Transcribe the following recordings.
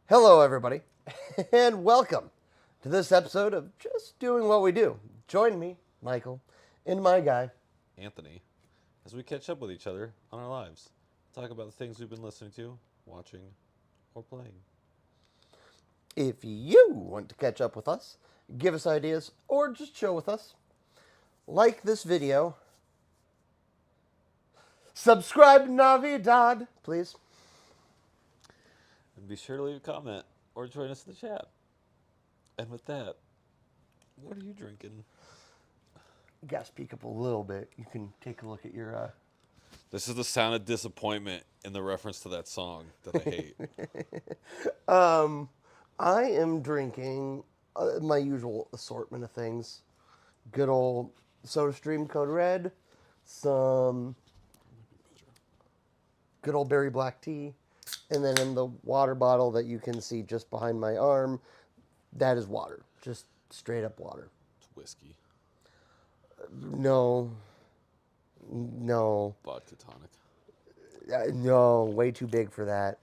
Hello, everybody, and welcome to this episode of Just Doing What We Do. Join me, Michael, and my guy. Anthony, as we catch up with each other on our lives, talk about the things we've been listening to, watching, or playing. If you want to catch up with us, give us ideas, or just chill with us, like this video, subscribe to Navidad, please. And be sure to leave a comment or join us in the chat. And with that, what are you drinking? You gotta speak up a little bit. You can take a look at your. This is the sound of disappointment in the reference to that song that I hate. I am drinking my usual assortment of things. Good old SodaStream Code Red, some good old berry black tea, and then in the water bottle that you can see just behind my arm, that is water, just straight up water. It's whiskey, No, no, vodka tonic. no, way too big for that.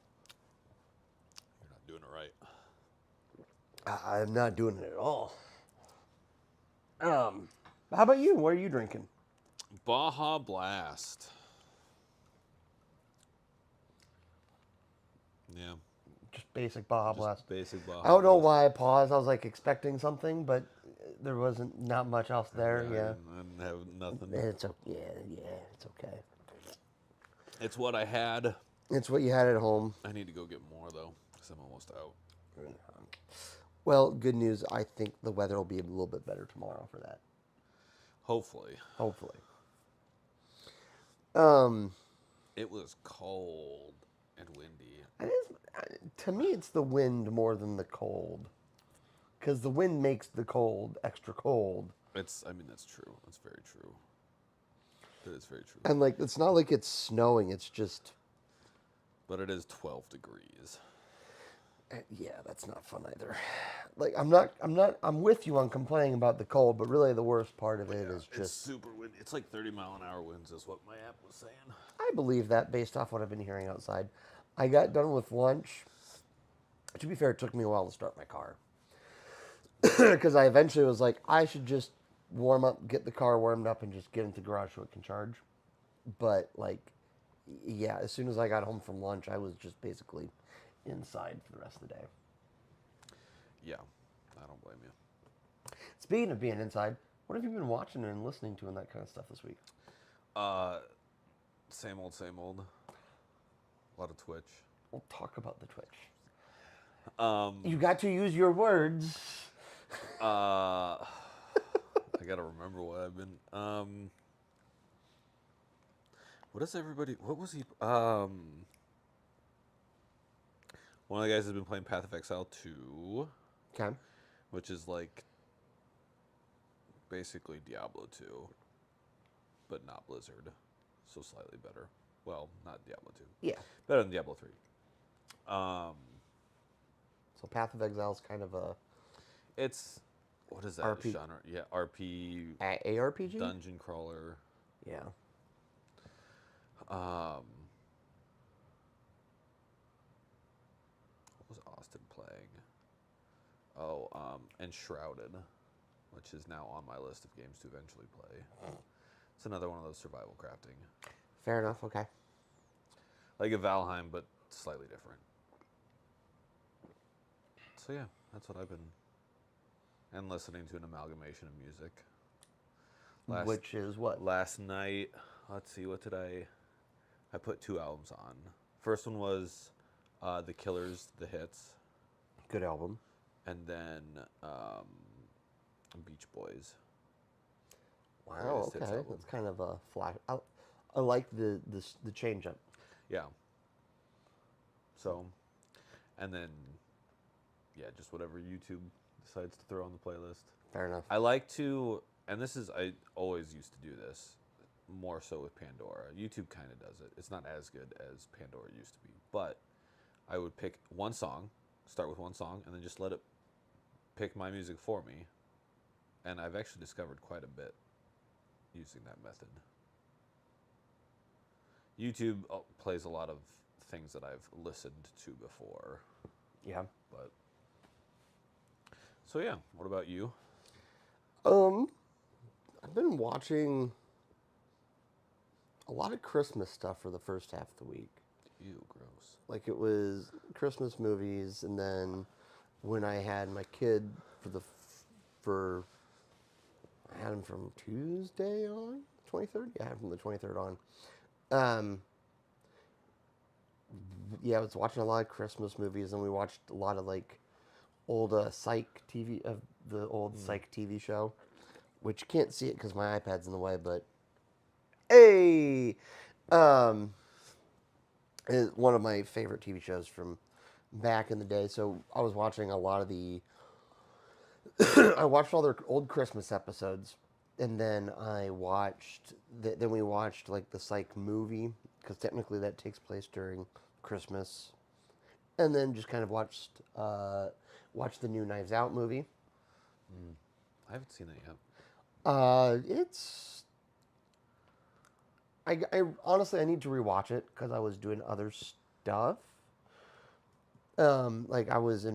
You're not doing it right. I'm not doing it at all. How about you? What are you drinking? Baja Blast. Yeah, Just basic Baja Blast. just basic Baja I don't know Blast. why I paused. I was like expecting something, but there wasn't not much else there. Yeah, I didn't have nothing. it's okay. It's what I had. It's what you had at home. I need to go get more though, because I'm almost out. Well, good news. I think the weather will be a little bit better tomorrow for that. Hopefully. Hopefully. It was cold and windy. It is, to me, it's the wind more than the cold, because the wind makes the cold extra cold. I mean, that's true. That's very true. That is very true. And like, it's not like it's snowing. It's just, But it is 12 degrees. yeah, that's not fun either. Like, I'm with you on complaining about the cold, but really the worst part of it is It's just, super windy. It's like 30-mile-an-hour winds is what my app was saying. I believe that based off what I've been hearing outside. I got done with lunch. To be fair, it took me a while to start my car. Because I eventually was like, I should just warm up, get the car warmed up, and just get into the garage so it can charge. But, like, yeah, as soon as I got home from lunch, I was just basically inside for the rest of the day. Yeah, I don't blame you. Speaking of being inside, what have you been watching and listening to and that kind of stuff this week? Same old, same old. A lot of Twitch. We'll talk about the Twitch. Um, You got to use your words. I gotta remember what I've been. What was he? One of the guys has been playing Path of Exile 2, Okay. which is like basically Diablo 2, but not Blizzard, so slightly better. Well, not Diablo 2. Yeah. Better than Diablo 3. Um, So Path of Exile is kind of a it's what is that RP. genre? Yeah, RP ARPG? dungeon crawler. Yeah. Um, what was Austin playing? Oh, Enshrouded, which is now on my list of games to eventually play. It's another one of those survival crafting, Fair enough. Okay. like a Valheim, but slightly different. So yeah, that's what I've been, and listening to an amalgamation of music. Which is what? Last night, let's see, what did I put 2 albums on. First one was The Killers, The Hits, Good album. and then Beach Boys. Wow. Greatest Hits Okay. album. That's kind of a flash. I like the change up. Yeah. So, and then, yeah, just whatever YouTube decides to throw on the playlist. Fair enough. I like to, and I always used to do this, more so with Pandora. YouTube kind of does it. It's not as good as Pandora used to be, but I would pick one song, start with one song, and then just let it pick my music for me. And I've actually discovered quite a bit using that method. YouTube plays a lot of things that I've listened to before. Yeah. But so yeah, what about you? Um, I've been watching a lot of Christmas stuff for the first half of the week. Ew, gross. Like it was Christmas movies, and then when I had my kid for I had him from Tuesday on 23rd. Yeah, I had him from the 23rd on. Um, yeah, I was watching a lot of Christmas movies, and we watched a lot of like old Psych TV of the old Mm. Psych TV show, which you can't see it because my iPad's in the way. But hey, um, is one of my favorite TV shows from back in the day. So I was watching a lot of the. I watched all their old Christmas episodes, and then then we watched like the Psych movie because technically that takes place during Christmas, and then just kind of watched the new Knives Out movie. Mm. I haven't seen it yet. It's I honestly I need to rewatch it because I was doing other stuff. Like I was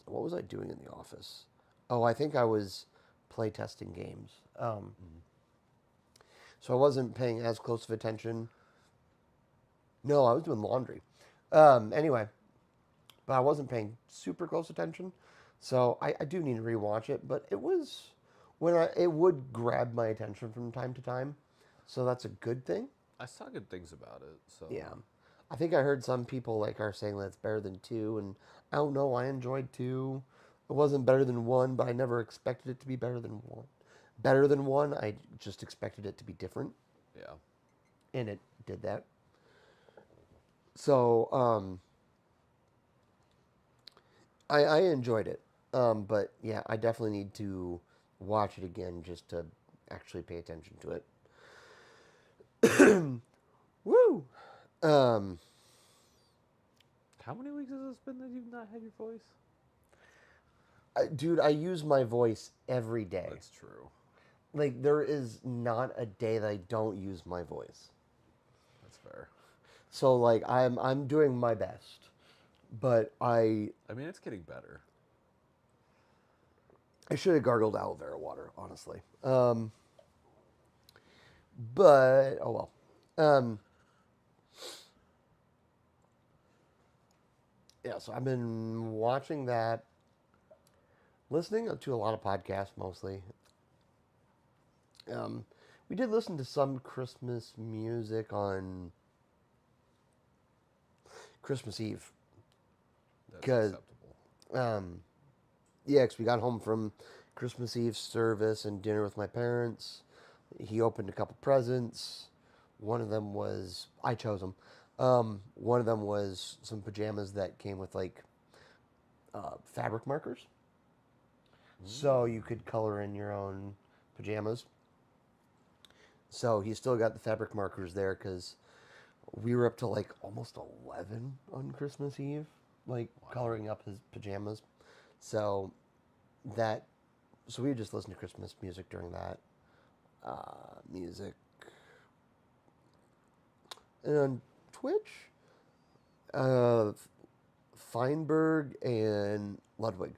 what was I doing in the office? Oh, I think I was play testing games. Mm. So I wasn't paying as close of attention. No, I was doing laundry. Anyway, but I wasn't paying super close attention. So I do need to rewatch it. But it was it would grab my attention from time to time. So that's a good thing. I saw good things about it, so Yeah. I think I heard some people like are saying that it's better than two, and I don't know. I enjoyed two. It wasn't better than one, but I never expected it to be better than one. Better than one, I just expected it to be different, yeah. and it did that. So I enjoyed it, but yeah, I definitely need to watch it again just to actually pay attention to it. Woo! Um, How many weeks has this been that you've not had your voice? Dude, I use my voice every day. That's true. Like there is not a day that I don't use my voice. That's fair. So like I'm doing my best, but I mean, it's getting better. I should have gargled aloe vera water, honestly. But oh well. Um, yeah, so I've been watching that, listening to a lot of podcasts mostly. Um, we did listen to some Christmas music on Christmas Eve That's because acceptable. um, yeah, 'cause we got home from Christmas Eve service and dinner with my parents. He opened a couple presents. One of them was I chose them. One of them was some pajamas that came with like fabric markers, so you Mm. could color in your own pajamas. So he still got the fabric markers there because we were up to like almost 11 on Christmas Eve, like Wow. coloring up his pajamas. So that so we just listened to Christmas music during that music. And on Twitch, uh, Feinberg and Ludwig.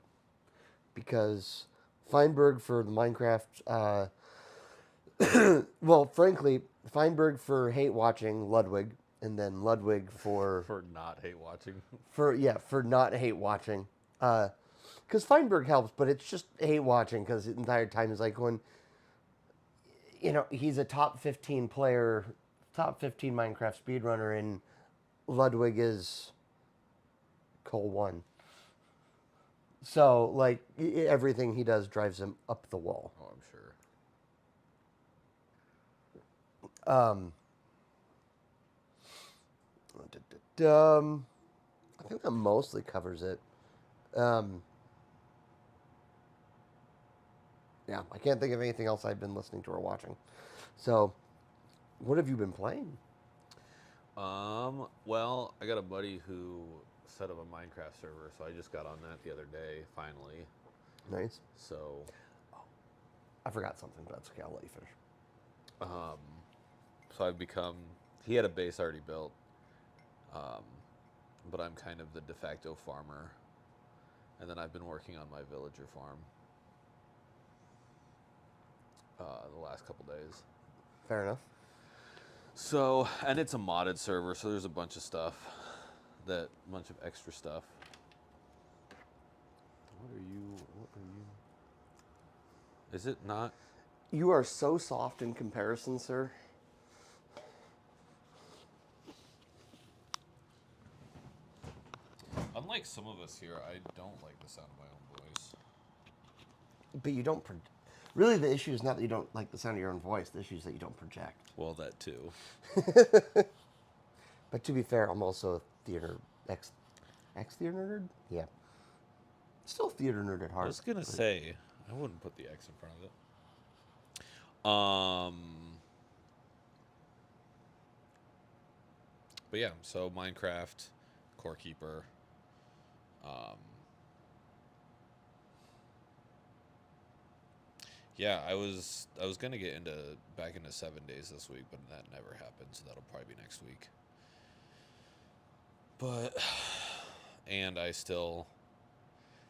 Because Feinberg for the Minecraft, well, frankly, Feinberg for hate watching Ludwig, and then Ludwig For not hate watching. for not hate watching. Because Feinberg helps, but it's just hate watching because the entire time is like when he's a top 15 player, top 15 Minecraft speedrunner, and Ludwig is Cole 1. So, like, everything he does drives him up the wall. Oh, I'm sure. Um, um, I think that mostly covers it. Um, yeah, I can't think of anything else I've been listening to or watching. So, what have you been playing? Well, I got a buddy who set up a Minecraft server, so I just got on that the other day, finally. Nice. So, I forgot something, but that's okay. I'll let you finish. um, so I've become. He had a base already built, um, but I'm kind of the de facto farmer. And then I've been working on my villager farm the last couple days. Fair enough. So, and it's a modded server, so there's a bunch of stuff, bunch of extra stuff. What are you? Is it not? You are so soft in comparison, sir. Unlike some of us here, I don't like the sound of my own voice. But you don't. Really, the issue is not that you don't like the sound of your own voice. The issue is that you don't project. Well, that too. But to be fair, I'm also a theater ex theater nerd. Yeah, still a theater nerd at heart. I was gonna say I wouldn't put the X in front of it. But yeah, so Minecraft, Core Keeper. Yeah, I was gonna get back into 7 days this week, but that never happened, so that'll probably be next week. But and I still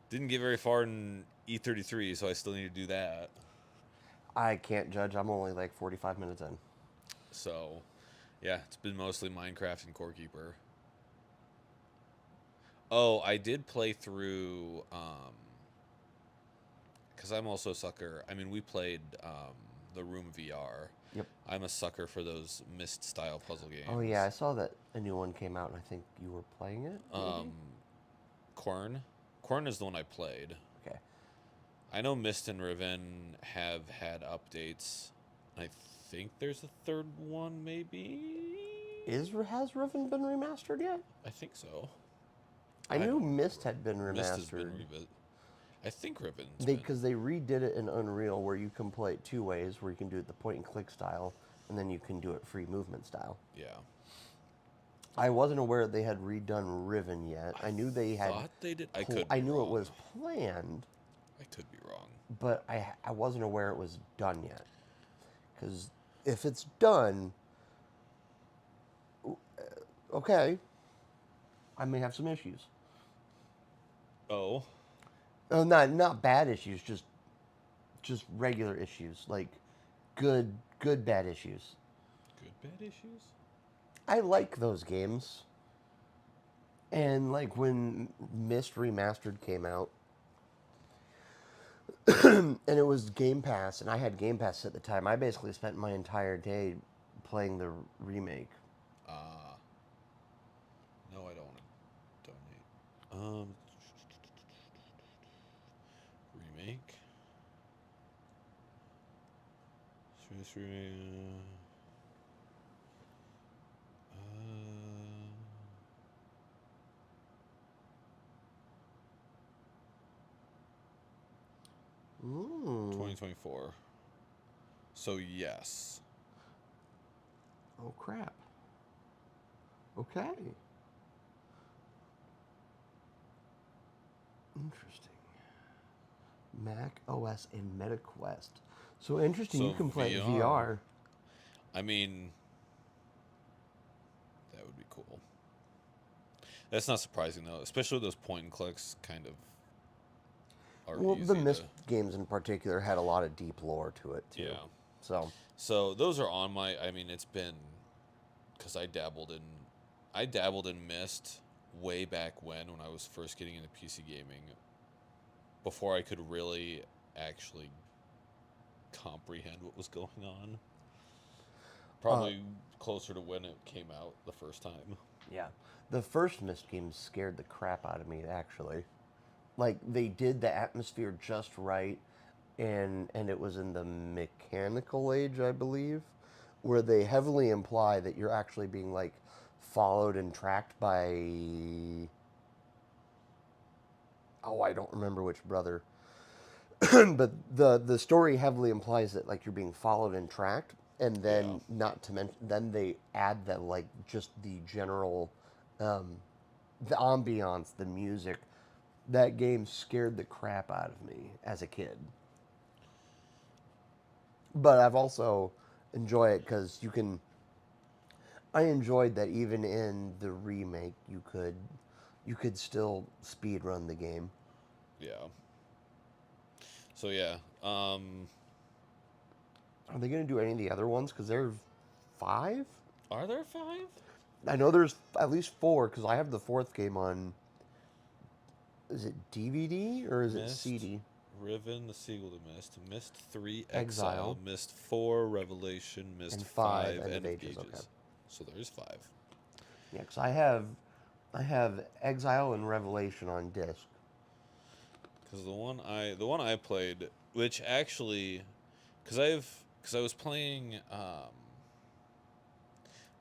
didn't get very far in E33, so I still need to do that. I can't judge. I'm only like 45 minutes in. So, yeah, it's been mostly Minecraft and Core Keeper. Oh, I did play through because I'm also a sucker. I mean, we played the Room VR. Yep. I'm a sucker for those Myst style puzzle games. Oh yeah, I saw that a new one came out, and I think you were playing it. Maybe? Quern is the one I played. Okay. I know Myst and Riven have had updates. I think there's a third one, maybe. Has Riven been remastered yet? I think so. I knew Myst had been remastered. Myst has been I think Riven's because they redid it in Unreal, where you can play it two ways, where you can do it the point and click style, and then you can do it free movement style. Yeah. I wasn't aware they had redone Riven yet. I knew they had. Thought they did. I knew it was planned. I could be wrong. But I wasn't aware it was done yet. Because if it's done, okay, I may have some issues. Oh. Oh, not bad issues, just regular issues, like good bad issues. Good bad issues? I like those games. And like when Myst Remastered came out, and it was Game Pass, and I had Game Pass at the time, I basically spent my entire day playing the remake. No, I don't want to donate. Remake. Ooh. 2024. So yes. Oh crap. Okay. Interesting. Mac OS and MetaQuest. So interesting. So you can play VR. VR. I mean, that would be cool. That's not surprising though, especially those point and clicks kind of. Well, the Myst games in particular had a lot of deep lore to it too. Yeah. So those are on my. I mean, it's been because I dabbled in Myst way back when I was first getting into PC gaming. Before I could really actually comprehend what was going on. Probably closer to when it came out the first time. Yeah. The first Myst game scared the crap out of me, actually. Like, they did the atmosphere just right, and it was in the mechanical age, I believe, where they heavily imply that you're actually being, like, followed and tracked by... Oh, I don't remember which brother. But the story heavily implies that, like, you're being followed and tracked, and then, not to mention, then they add that, like, just the general, the ambiance, the music. That game scared the crap out of me as a kid. But I've also enjoyed it because you can... I enjoyed that even in the remake, you could still speed run the game. Yeah. So yeah. Are they going to do any of the other ones? Because there's 5? Are there 5? I know there's at least 4, because I have the 4th game on. Is it DVD or is it Mist, CD? Riven, the Seagull to Mist, Mist 3, Exile, Exile Mist 4, Revelation, Mist and 5 5, End of End of Ages. Okay. Gauges. So there's 5. Yeah, because I have Exile and Revelation on disc. Because the one I played, which actually, because I was playing,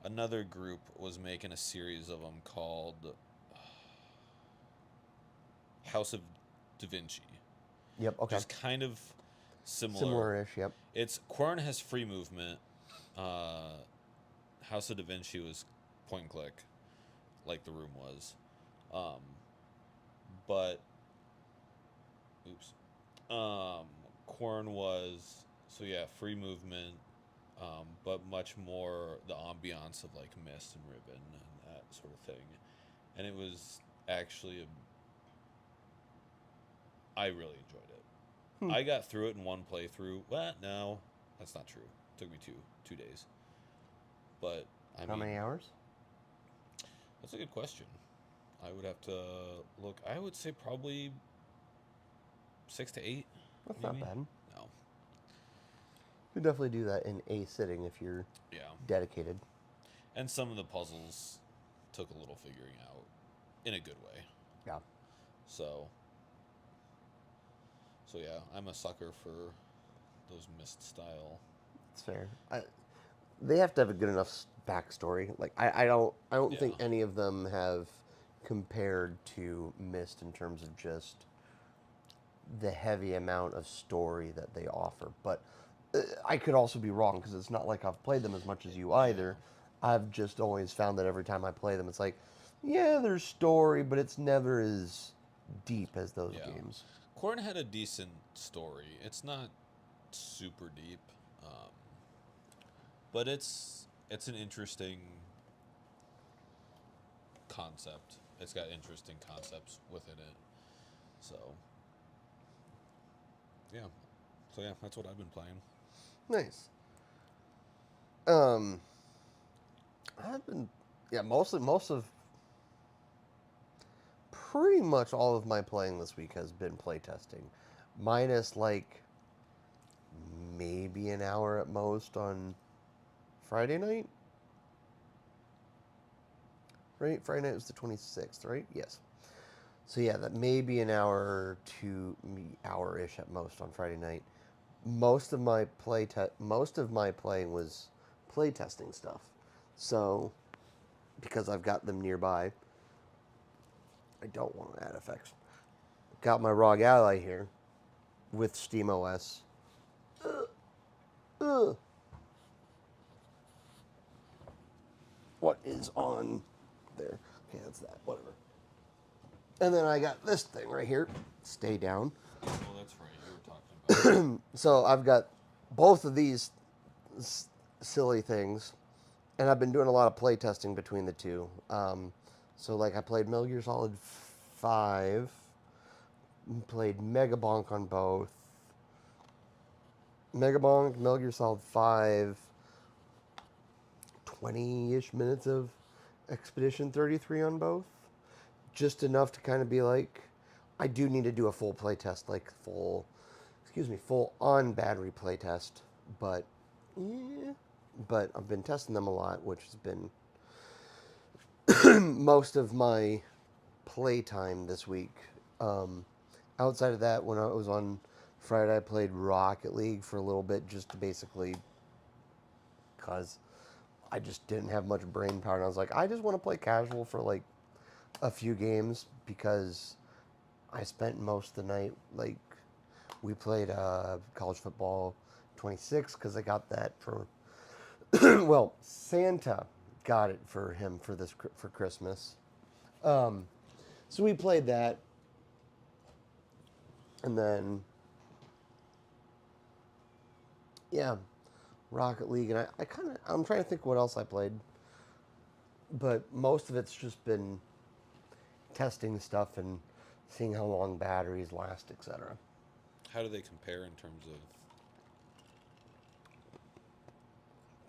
another group was making a series of them called House of Da Vinci, Yep. which Okay. is kind of similar. Similar-ish. Yep. It's Quern has free movement. Uh, House of Da Vinci was point and click, like the room was. Um, but oops. Quern was so yeah, free movement, but much more the ambiance of like Mist and Ribbon and that sort of thing. And it was actually I really enjoyed it. Hmm. I got through it in one playthrough. Well, no, that's not true. It took me two days. But I How mean, many hours? that's a good question. I would have to look. I would say probably 6 to 8, That's not maybe. bad. No. You can definitely do that in a sitting if you're Yeah. dedicated. And some of the puzzles took a little figuring out in a good way. Yeah. So yeah, I'm a sucker for those Mist style. It's fair. They have to have a good enough backstory. Like I don't Yeah. think any of them have compared to Myst in terms of just the heavy amount of story that they offer. But I could also be wrong because it's not like I've played them as much as you either. Yeah. I've just always found that every time I play them, it's like, yeah, there's story, but it's never as deep as those Yeah. games. Corn had a decent story. It's not super deep, um, but it's an interesting concept. It's got interesting concepts within it. So yeah, that's what I've been playing. Nice. Um, I've been, yeah, most of, pretty much all of my playing this week has been playtesting, minus like maybe an hour at most on Friday night. Right, Friday night was the 26th, right? Yes. So yeah, that may be an hour to hour-ish at most on Friday night. Most of my playing was playtesting stuff. So because I've got them nearby, I don't want to add effects. Got my ROG Ally here with SteamOS. Uh, what is on there? Okay, that's that. Whatever. And then I got this thing right here. Stay down. Oh, that's right. You were talking about. So I've got both of these silly things, and I've been doing a lot of play testing between the two. So like I played Metal Gear Solid 5, played Mega Bonk on both. Mega Bonk, Metal Gear Solid 5, 20-ish minutes of Expedition 33 on both. Just enough to kind of be like, I do need to do a full play test, like full on battery play test. But, yeah. But I've been testing them a lot, which has been most of my playtime this week. Outside of that, when I was on Friday, I played Rocket League for a little bit just to basically, because I just didn't have much brain power. And I was like, I just want to play casual for like a few games because I spent most of the night, like, we played college football 26 because I got that for, well, Santa got it for him for Christmas. So we played that, and then yeah, Rocket League, and I'm trying to think what else I played, but most of it's just been testing stuff and seeing how long batteries last, etc. How do they compare in terms of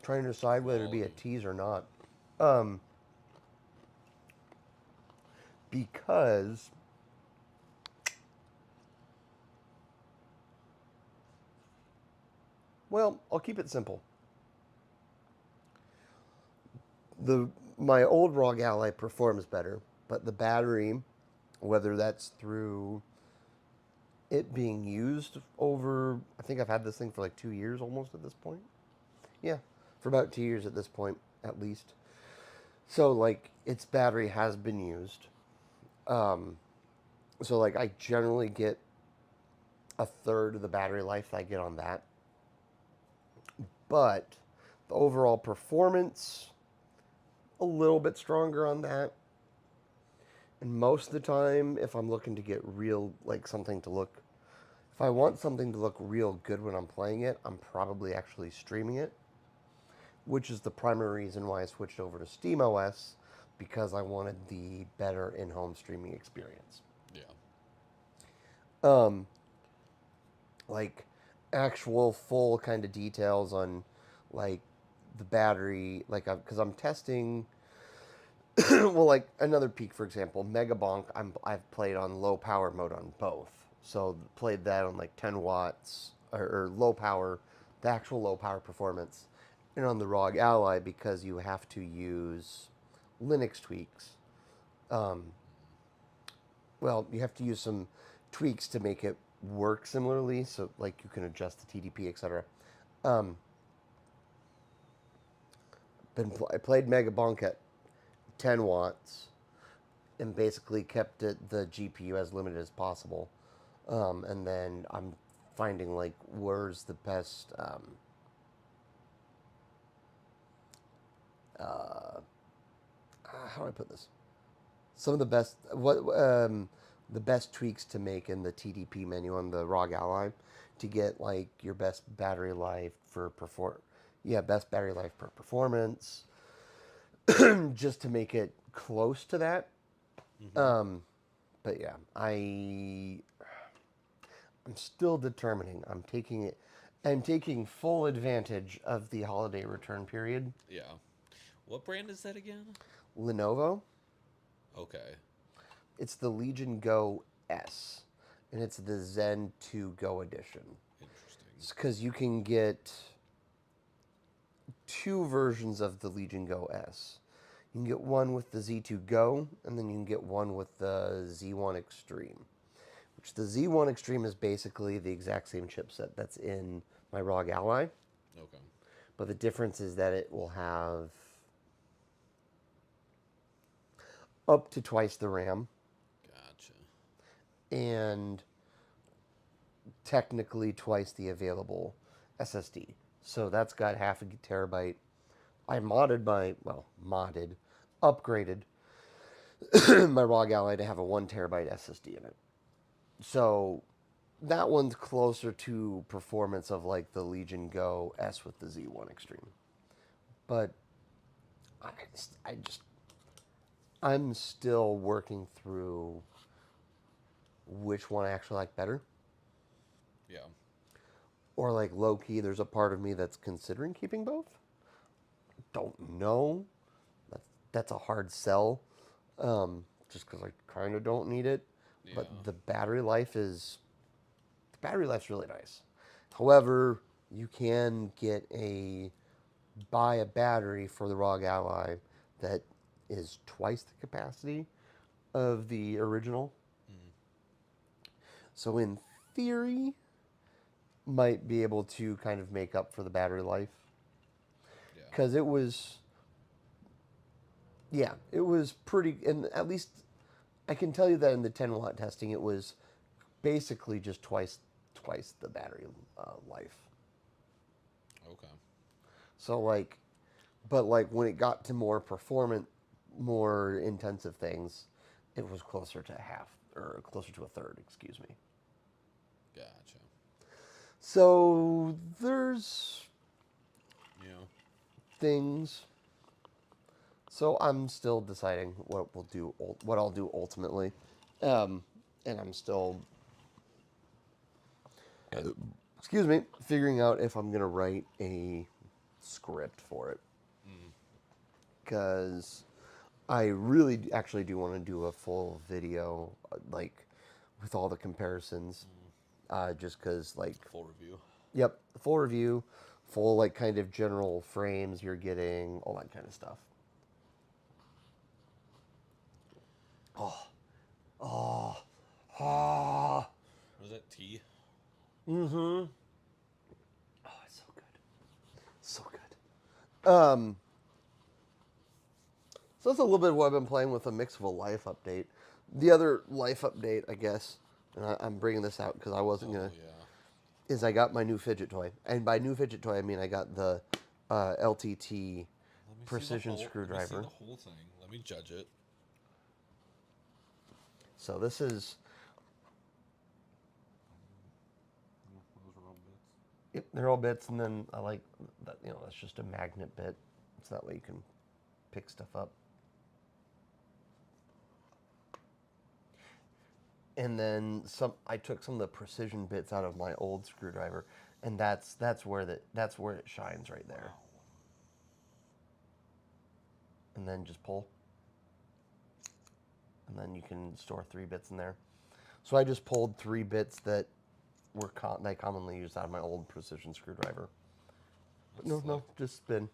Trying to decide whether to be a quality? tease or not. Um, because, well, I'll keep it simple. The My old ROG Ally performs better, but the battery, whether that's through it being used over, I think I've had this thing for like 2 years almost at this point. Yeah, for about 2 years at this point, at least. So, like, its battery has been used. Um, so, like, I generally get a third of the battery life that I get on that. But the overall performance, a little bit stronger on that. And most of the time, if I'm looking to get real, like something to look, if I want something to look real good when I'm playing it, I'm probably actually streaming it, which is the primary reason why I switched over to SteamOS because I wanted the better in-home streaming experience. Yeah. Um, like actual full kind of details on like the battery, like because I'm testing. Well, like another peak, for example, Megabonk. I've played on low power mode on both, so played that on like 10 watts or low power, the actual low power performance, and on the ROG Ally because you have to use Linux tweaks. Um, well, you have to use some tweaks to make it work similarly, so like you can adjust the TDP, etc. Um, I played Megabonk at 10 watts and basically kept the GPU as limited as possible. And then I'm finding like where's the best how do I put this? Some of the best the best tweaks to make in the TDP menu on the ROG Ally to get like your best battery life for best battery life per performance, just to make it close to that. Mm-hmm. Um, but yeah, I'm still determining. I'm taking full advantage of the holiday return period. Yeah. What brand is that again? Lenovo, Okay. it's the Legion Go S, and it's the Zen 2 Go edition. Interesting. Because you can get two versions of the Legion Go S. You can get one with the Z2 Go, and then you can get one with the Z1 Extreme. Which the Z1 Extreme is basically the exact same chipset that's in my ROG Ally. Okay. But the difference is that it will have up to twice the RAM Gotcha. and technically twice the available SSD. So that's got half a terabyte. I upgraded my ROG Ally to have a 1 terabyte SSD in it. So that one's closer to performance of like the Legion Go S with the Z1 Extreme. But I I just I'm still working through which one I actually like better. Yeah. Or like low key, there's a part of me that's considering keeping both. Don't know. That's a hard sell, just because I kind of don't need it. But Yeah. the battery life's really nice. However, you can buy a battery for the ROG Ally that is twice the capacity of the original. Mm. So in theory, might be able to kind of make up for the battery life Yeah. because it was pretty, and at least I can tell you that in the 10 watt testing it was basically just twice the battery life. Okay. So like, but like when it got to more performant, more intensive things, it was closer to half or closer to a third, excuse me. Gotcha. So there's Yeah. things. So I'm still deciding what I'll do ultimately. Um, and I'm still, excuse me, figuring out if I'm gonna write a script for it because I really actually do want to do a full video, like with all the comparisons, just because like, Full review. yep, full review, full like kind of general frames you're getting, all that kind of stuff. Oh, oh, oh. What is that, tea? Mm-hmm. Oh, it's so good. So good. So that's a little bit of what I've been playing with a mix of a life update. The other life update, I guess, and I'm bringing this out because I wasn't going to, Yeah. is I got my new fidget toy. And by new fidget toy, I mean I got the LTT precision Let me see screwdriver. the whole thing. Let me judge it. So this is, Those are all bits. yep, they're all bits, and then I like that, you know, it's just a magnet bit. So that way you can pick stuff up. And then I took some of the precision bits out of my old screwdriver, and that's where it shines right there. Wow. And then just pull, and then you can store 3 bits in there. So I just pulled 3 bits that were I commonly used out of my old precision screwdriver. But no, just spin.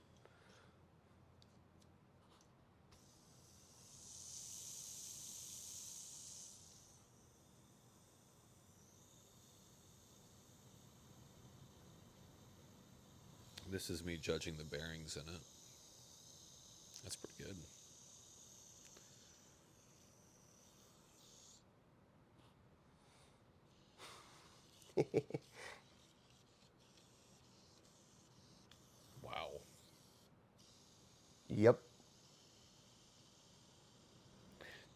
This is me judging the bearings in it. That's pretty good. Wow. Yep.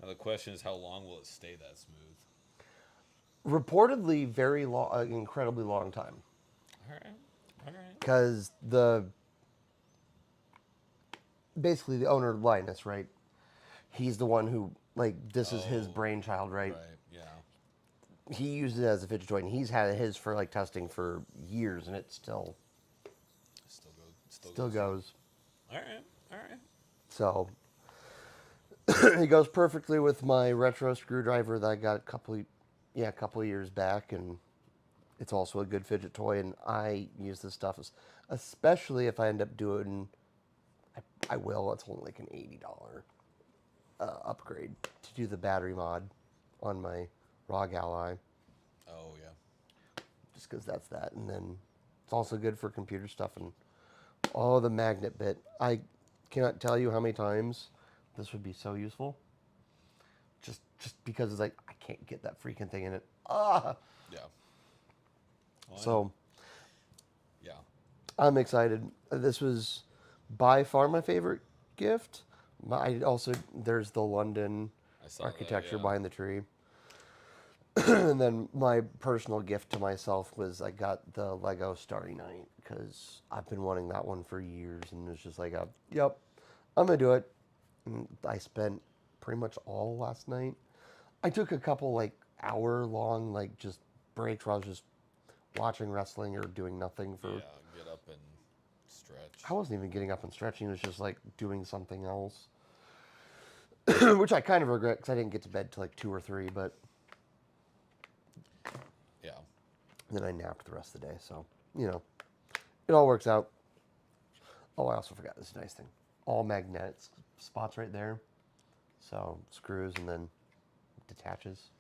Now the question is, how long will it stay that smooth? Reportedly, very long, incredibly long time. All right. All right. Because basically the owner Linus, right? He's the one who like this is his brainchild, right? Right. Yeah. He used it as a fidget toy, and he's had his for like testing for years, and it still Still goes. goes. All right. All right. So it goes perfectly with my retro screwdriver that I got a couple of years back, and it's also a good fidget toy. And I use this stuff, especially if I end up doing. I will. It's only like an $80 upgrade to do the battery mod on my ROG Ally. Oh yeah. Just because that's that. And then it's also good for computer stuff. And oh, the magnet bit. I cannot tell you how many times this would be so useful. Just because it's like, I can't get that freaking thing in it. Ah! Yeah. Well, So, yeah. I'm excited. This was by far my favorite gift. There's the London I saw architecture that, yeah. behind the tree. And then my personal gift to myself was I got the Lego Starry Night because I've been wanting that one for years, and it's just like, yep, I'm gonna do it. And I spent pretty much all last night. I took a couple like hour long like just breaks where I was just watching wrestling or doing nothing for. Yeah. Get up and stretch. I wasn't even getting up and stretching. It was just like doing something else, which I kind of regret because I didn't get to bed till like 2 or 3, but. Yeah. Then I napped the rest of the day, so, you know, it all works out. Oh, I also forgot this nice thing. All magnetic spots right there. So, screws and then detaches.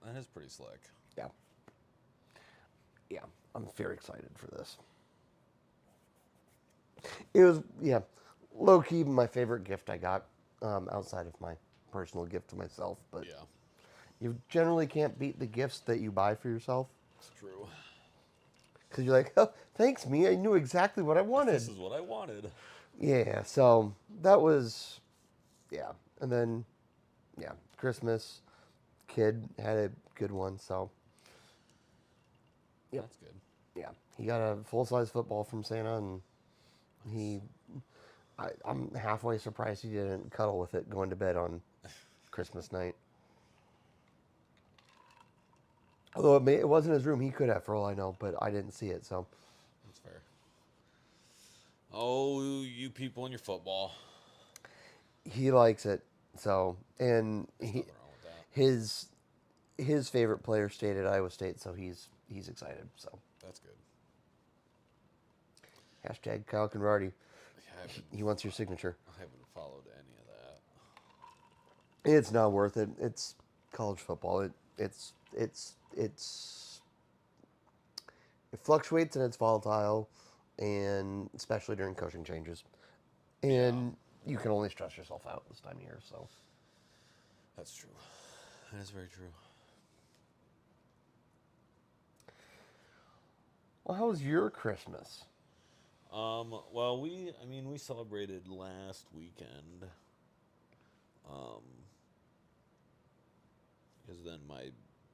That is pretty slick. Yeah. Yeah, I'm very excited for this. It was, yeah, low-key my favorite gift I got outside of my personal gift to myself, but Yeah. you generally can't beat the gifts that you buy for yourself. It's true. Because you're like, oh, thanks, me. I knew exactly what I wanted. This is what I wanted. Yeah, so that was, yeah. And then, yeah, Christmas, kid had a good one, so. Yep. That's good. Yeah, he got a full-size football from Santa, and I'm halfway surprised he didn't cuddle with it going to bed on Christmas night. Although it wasn't his room, he could have, for all I know, but I didn't see it, so That's fair. Oh, you people and your football. he likes it. So, and There's nothing wrong with that. his his favorite player stayed at Iowa State, so he's excited. So That's good. hashtag Kyle Conradi. I He wants your signature. haven't followed any of that. It's not worth it. It's college football. It fluctuates and it's volatile, and especially during coaching changes. And you can only stress yourself out this time of year. So That's true. That is very true. well, how was your Christmas? Well, we celebrated last weekend. Um, because then my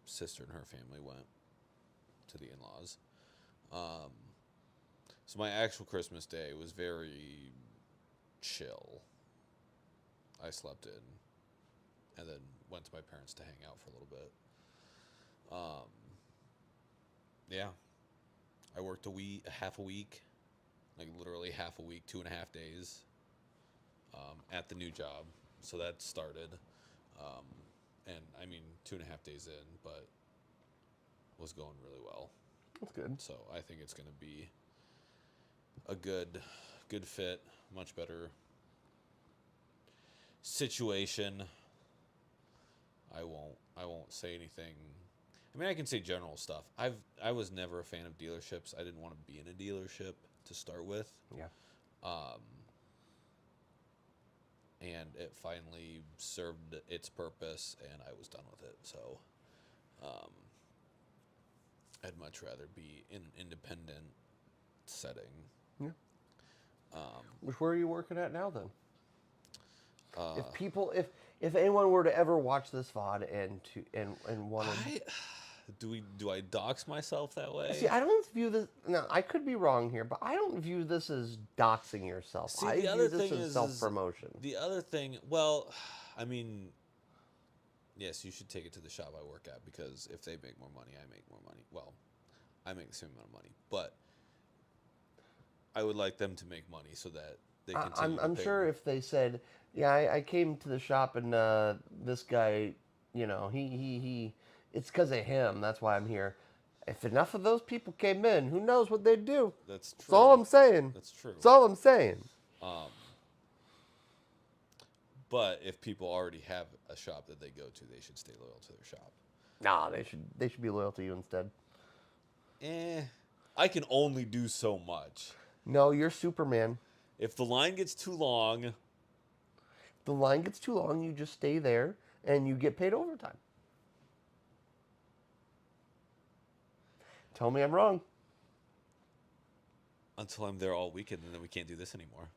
sister and her family went to the in-laws. Um, so my actual Christmas day was very chill. I slept in, and then went to my parents to hang out for a little bit. Um, yeah, I worked half a week, like literally half a week, 2.5 days, at the new job. So that started, um, and I mean 2.5 days in, but was going really well. That's good. So I think it's going to be a good fit, much better situation. I won't say anything. I mean, I can say general stuff. I was never a fan of dealerships. I didn't want to be in a dealership to start with. Yeah. Um, and it finally served its purpose, and I was done with it. So, um, I'd much rather be in an independent setting. Yeah. Um, Where are you working at now then? uh, If anyone were to ever watch this VOD and wanted. do I dox myself that way? See, I don't view this. Now, I could be wrong here, but I don't view this as doxing yourself. See, I the view other this thing as is self promotion. the other thing. Well, I mean, yes, you should take it to the shop I work at, because if they make more money, I make more money. Well, I make the same amount of money, but I would like them to make money so that they continue. I'm to pay sure me. if they said, "Yeah, I came to the shop and this guy, you know, he, it's because of him. That's why I'm here." If enough of those people came in, who knows what they'd do? That's true. That's all I'm saying. That's true. That's all I'm saying. Um, but if people already have a shop that they go to, they should stay loyal to their shop. Nah, they should be loyal to you instead. I can only do so much. No, you're Superman. If the line gets too long, If the line gets too long, you just stay there and you get paid overtime. Tell me I'm wrong. until I'm there all weekend, and then we can't do this anymore.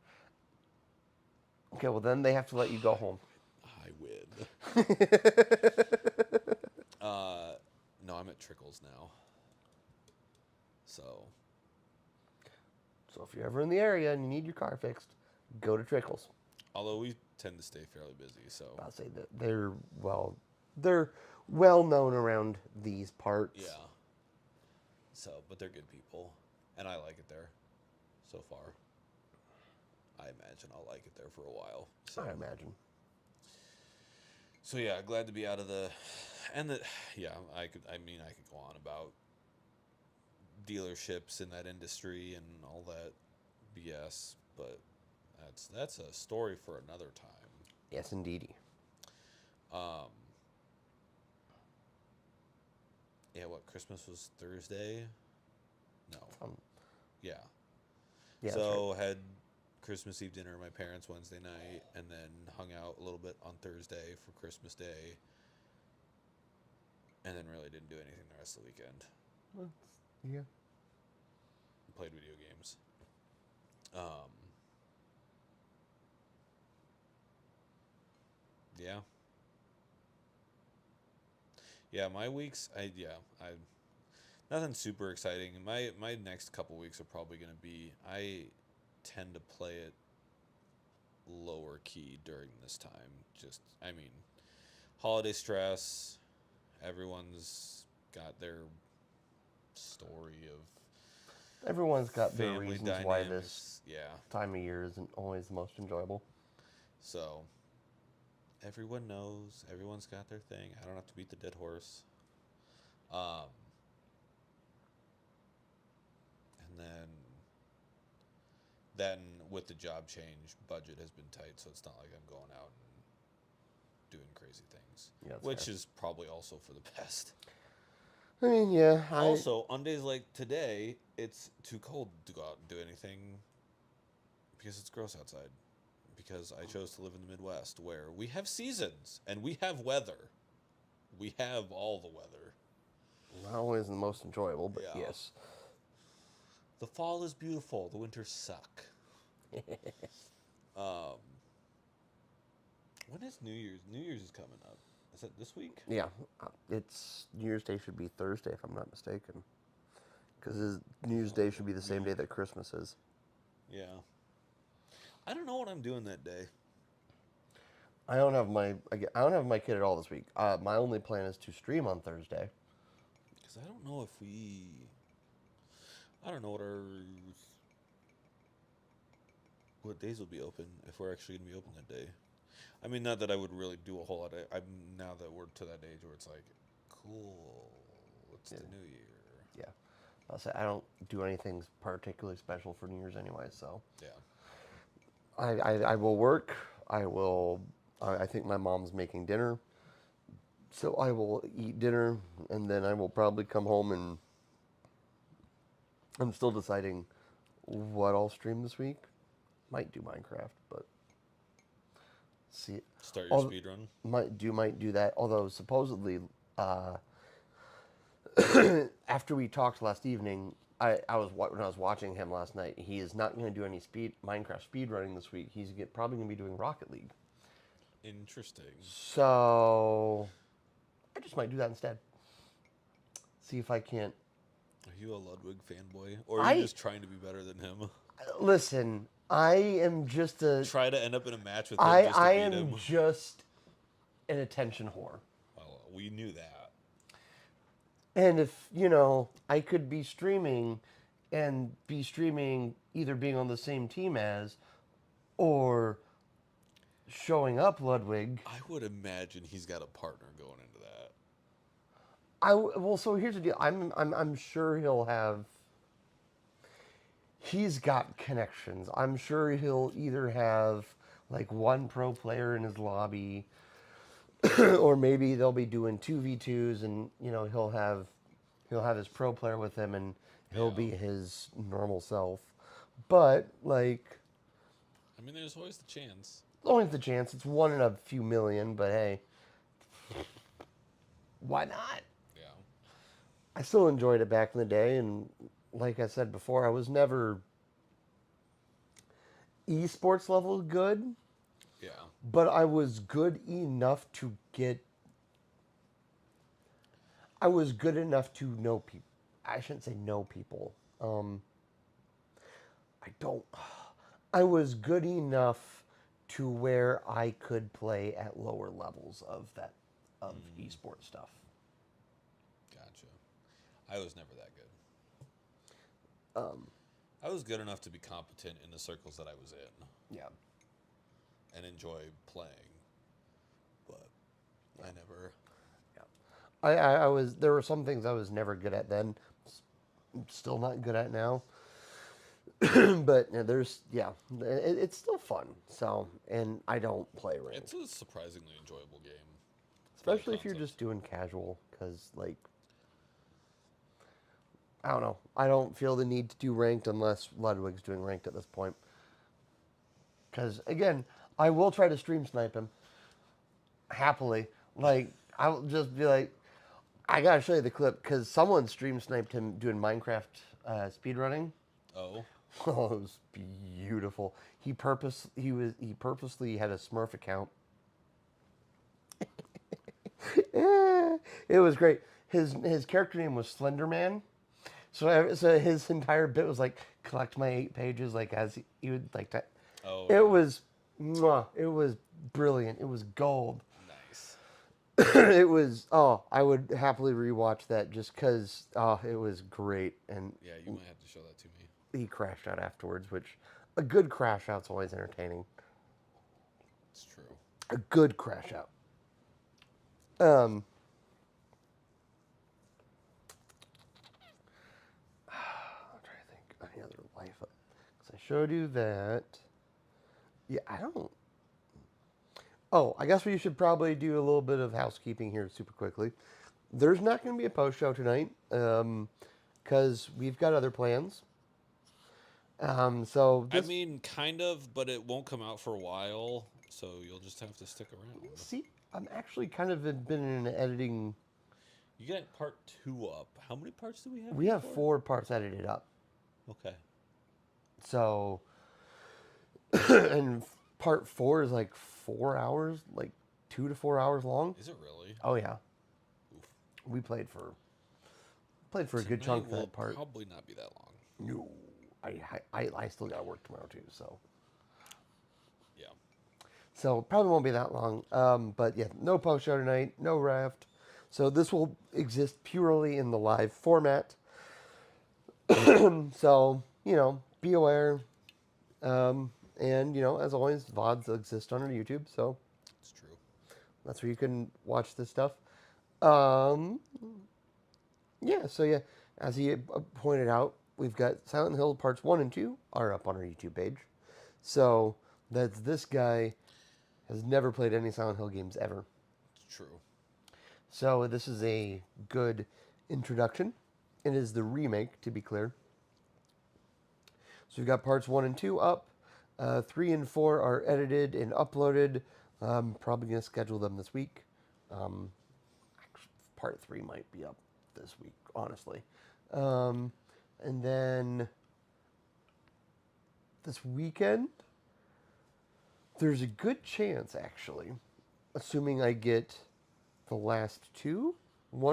Okay, well then they have to let you go home. I win. No, I'm at Trickles now. So So if you're ever in the area and you need your car fixed, go to Trickles. although we tend to stay fairly busy, so I'll say that they're well known around these parts. yeah. So, but they're good people, and I like it there. So far, I imagine I'll like it there for a while. So, I imagine. so yeah, glad to be out of the, and the, yeah, I could go on about dealerships in that industry and all that BS, but that's a story for another time. Yes, indeedy. Yeah, what, Christmas was Thursday? No. Yeah. Yeah. So had Christmas Eve dinner at my parents' Wednesday night, and then hung out a little bit on Thursday for Christmas Day, and then really didn't do anything the rest of the weekend. That's right. Yeah. Played video games. Yeah. Yeah, my weeks, nothing super exciting. My next couple weeks are probably going to be, I tend to play it lower key during this time. holiday stress. Everyone's got their story of Everyone's got their family reasons why this dynamics. Yeah. time of year isn't always the most enjoyable. So everyone knows. Everyone's got their thing. I don't have to beat the dead horse. Um, and then with the job change, budget has been tight, so it's not like I'm going out and doing crazy things, Yeah, that's which fair. is probably also for the best. I mean, yeah, Also, on days like today, it's too cold to go out and do anything because it's gross outside. Because I chose to live in the Midwest where we have seasons and we have weather. We have all the weather. not always the most enjoyable, but Yeah. yes. The fall is beautiful. The winters suck. Um, when is New Year's? New Year's is coming up. Is it this week? Yeah, it's New Year's Day should be Thursday if I'm not mistaken, because New Year's Day should be the same day that Christmas is. Yeah. I don't know what I'm doing that day. I don't have my kid at all this week. My only plan is to stream on Thursday. Because I don't know if we. I don't know what days will be open if we're actually going to be open that day. I mean, not that I would really do a whole lot. I'm now that we're to that age where it's like, cool, it's the new year. Yeah, I'll say I don't do anything particularly special for New Year's anyway. So Yeah. I will work. I will. I think my mom's making dinner, so I will eat dinner, and then I will probably come home and I'm still deciding what I'll stream this week. Might do Minecraft, but see, Start your all speed run. might do that. Although supposedly, uh, after we talked last evening, when I was watching him last night, he is not going to do any Minecraft speed running this week. Probably going to be doing Rocket League. Interesting. So I just might do that instead. See if I can't. Are you a Ludwig fanboy? Or are I you just trying to be better than him? listen. I am just a. Try to end up in a match with him just to I beat am him? just an attention whore. Well, we knew that. And if, I could be streaming and be streaming either being on the same team as or showing up Ludwig. I would imagine he's got a partner going into that. Well, so here's the deal. I'm sure he's got connections. I'm sure he'll either have like one pro player in his lobby or maybe they'll be doing 2v2s and he'll have his pro player with him and he'll be his normal self. But like I mean, there's always the chance. always the chance. It's one in a few million, but hey, why not? Yeah. I still enjoyed it back in the day, and like I said before, I was never esports level good, Yeah. but I was good enough to get. I was good enough to know people. I shouldn't say know people. I don't. I was good enough to where I could play at lower levels of esports stuff. Gotcha. I was never that good. I was good enough to be competent in the circles that I was in Yeah. and enjoy playing, but I never. I was there were some things I was never good at then, still not good at now. But it's still fun. So and I don't play It's ranked, a surprisingly enjoyable game. especially if you're just doing casual, because like I don't know, I don't feel the need to do ranked unless Ludwig's doing ranked at this point. Because again, I will try to stream snipe him happily. Like I'll just be like, I gotta show you the clip because someone stream sniped him doing Minecraft speedrunning. Oh. Oh, it was beautiful. He purposely had a Smurf account. It was great. His character name was Slenderman. So his entire bit was like collect my 8 pages like as he would like that. Oh. It was, it was brilliant. It was gold. Nice. It was, oh, I would happily rewatch that just because, oh, it was great. And Yeah, you might have to show that to me. he crashed out afterwards, which a good crash out's always entertaining. It's true. A good crash out. Um, I'm trying to think any other life. Because I showed you that. Yeah, I don't. Oh, I guess we should probably do a little bit of housekeeping here super quickly. There's not going to be a post show tonight because we've got other plans. So I this, mean, kind of, but it won't come out for a while, so you'll just have to stick around. see, I'm actually kind of been in an editing. You got part 2 up. How many parts do we have? We have 4 parts edited up. Okay. So, and part 4 is like 4 hours, like 2 to 4 hours long. Is it really? Oh yeah, Oof. we played for a good Tonight chunk of will that part. probably not be that long. No, I still got to work tomorrow too, so. Yeah. So probably won't be that long. But yeah, no post show tonight, no Raft. So this will exist purely in the live format. So, be aware. And, as always, VODs exist on our YouTube. So It's true. that's where you can watch this stuff. Um, yeah, so yeah, as he pointed out, we've got Silent Hill Parts 1 and 2 are up on our YouTube page. So that's this guy has never played any Silent Hill games ever. It's true. So this is a good introduction. It is the remake, to be clear. So we've got parts 1 and 2 up. 3 and 4 are edited and uploaded. I'm probably going to schedule them this week. Part 3 might be up this week, honestly. And then this weekend, there's a good chance, actually, assuming I get the last 1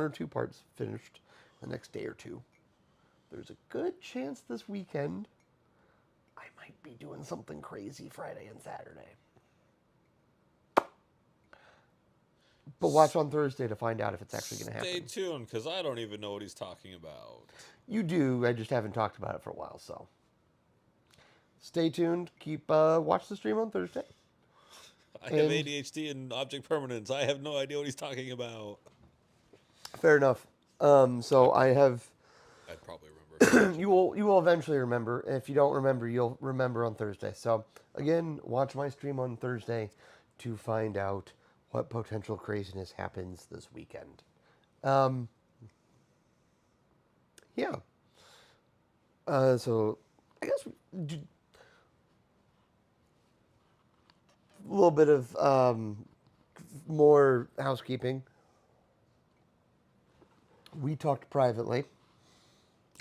or 2 parts finished the next day or two. There's a good chance this weekend I might be doing something crazy Friday and Saturday. But watch on Thursday to find out if it's actually going to happen. Stay tuned, because I don't even know what he's talking about. You do. I just haven't talked about it for a while, so stay tuned. Keep watch the stream on Thursday. I have ADHD and object permanence. I have no idea what he's talking about. Fair enough. So I have. I'd probably remember. You will eventually remember. If you don't remember, you'll remember on Thursday. So again, watch my stream on Thursday to find out what potential craziness happens this weekend. Yeah. So I guess a little bit of more housekeeping. We talked privately.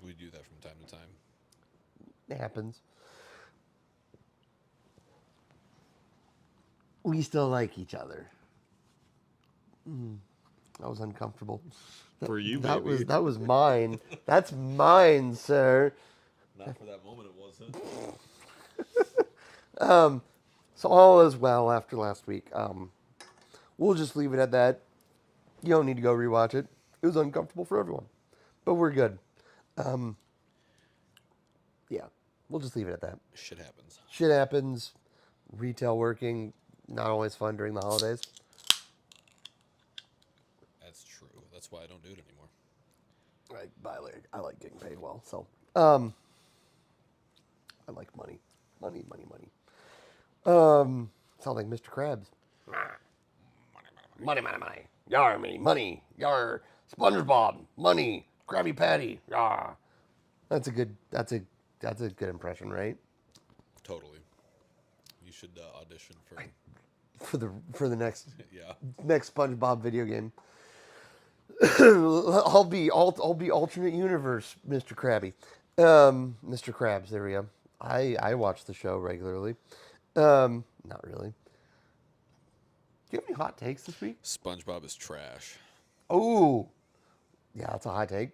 We do that from time to time. It happens. We still like each other. That was uncomfortable. For you, that maybe. that was mine. That's mine, sir. Not for that moment, it wasn't. So all is well after last week. We'll just leave it at that. You don't need to go rewatch it. It was uncomfortable for everyone, but we're good. Yeah, we'll just leave it at that. Shit happens. Shit happens. Retail working, not always fun during the holidays. That's true. That's why I don't do it anymore. I like getting paid well, so I like money. Money. Sound like Mr. Krabs. Money. Yar me, money. Yar SpongeBob, money. Krabby Patty. Yar. That's a good impression, right? Totally. You should audition For the next yeah. next SpongeBob video game. I'll be alternate universe, Mr. Krabby. Mr. Krabs, there we go. I watch the show regularly. Not really. Do you have any hot takes this week? SpongeBob is trash. Oh, yeah, that's a hot take.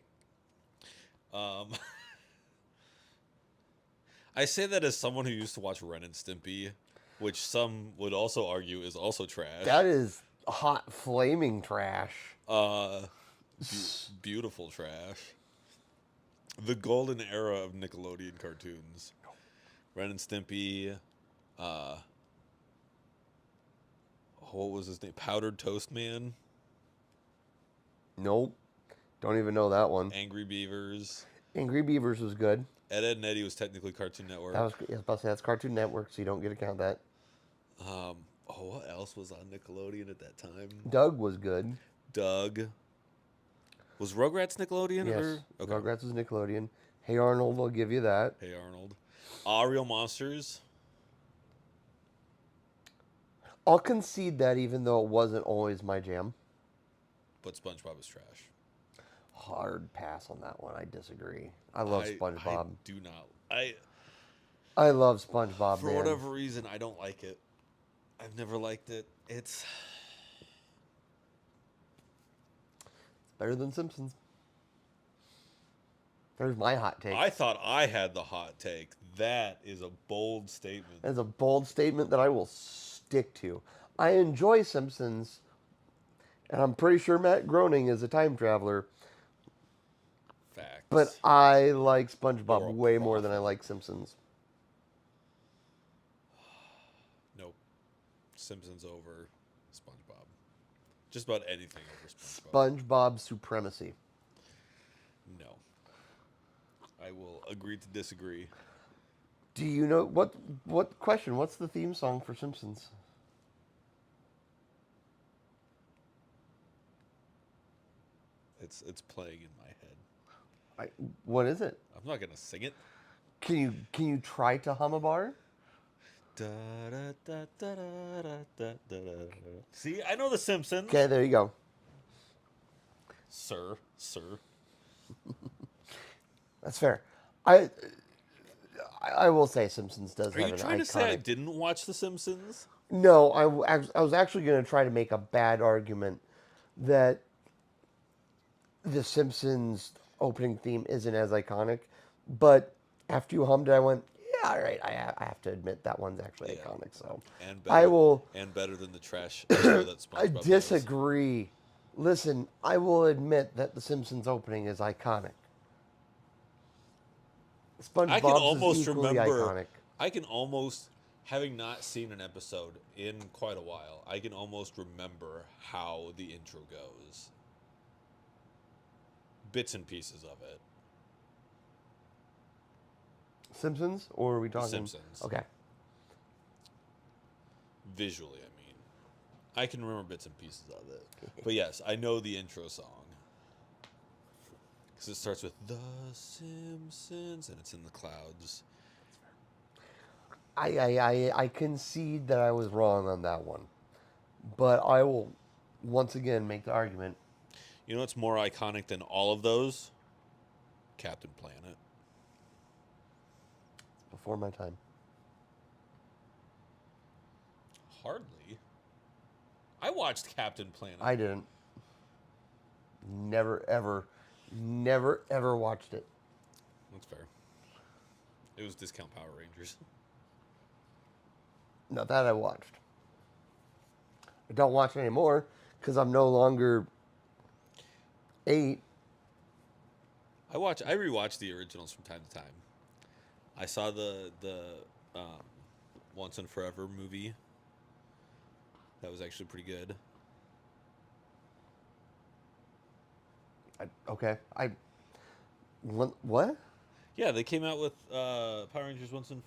I say that as someone who used to watch Ren and Stimpy, which some would also argue is also trash. That is hot flaming trash. Uh, beautiful trash. The golden era of Nickelodeon cartoons. Ren and Stimpy. Uh, what was his name? Powdered Toast Man. Nope. Don't even know that one. Angry Beavers. Angry Beavers was good. Ed, Ed and Eddie was technically Cartoon Network. That was, I was about to say, that's Cartoon Network, so you don't get to count that. What else was on Nickelodeon at that time? Doug was good. Doug. Was Rugrats Nickelodeon? Yes. Or? Okay. Rugrats was Nickelodeon. Hey Arnold, I'll give you that. Hey Arnold. Real Monsters. I'll concede that even though it wasn't always my jam. But SpongeBob is trash. Hard pass on that one. I disagree. I love SpongeBob. I do not. I love SpongeBob, For man. whatever reason, I don't like it. I've never liked it. It's better than Simpsons. There's my hot take. I thought I had the hot take. That is a bold statement. That's a bold statement that I will stick to. I enjoy Simpsons, and I'm pretty sure Matt Groening is a time traveler, Facts. but I like Or SpongeBob a way more than I prophet. like Simpsons. Nope. Simpsons over SpongeBob. Just about anything over SpongeBob. SpongeBob supremacy. No. I will agree to disagree. Do you know what question? What's the theme song for Simpsons? It's playing in my head. What is it? I'm not gonna sing it. Can you try to hum a bar? Da, da, da, da, da, da, da, da. See, I know The Simpsons. Okay, there you go. Sir. That's fair. I will say Simpsons does Are have you an trying to say I iconic. didn't watch The Simpsons? No, I was actually going to try to make a bad argument that the Simpsons opening theme isn't as iconic, but after you hummed it, I went, yeah, all right. I have to admit that one's actually Yeah. iconic. So And better, I will. and better than the trash intro that SpongeBob I does. disagree. Listen, I will admit that the Simpsons opening is iconic. I can SpongeBob's almost is equally remember. iconic. I can almost, having not seen an episode in quite a while, I can almost remember how the intro goes. Bits and pieces of it. Simpsons, or are we talking? Simpsons. Okay. Visually, I mean. I can remember bits and pieces of it. But yes, I know the intro song. Because it starts with The Simpsons, and it's in the clouds. I concede that I was wrong on that one, but I will once again make the argument. You know what's more iconic than all of those? Captain Planet. Before my time. Hardly. I watched Captain Planet. I didn't. Never ever watched it. That's fair. It was Discount Power Rangers. Not that I watched. I don't watch it anymore because I'm no longer 8. I rewatch the originals from time to time. I saw the Once and Forever movie. That was actually pretty good. What? Yeah, they came out with Power Rangers Once and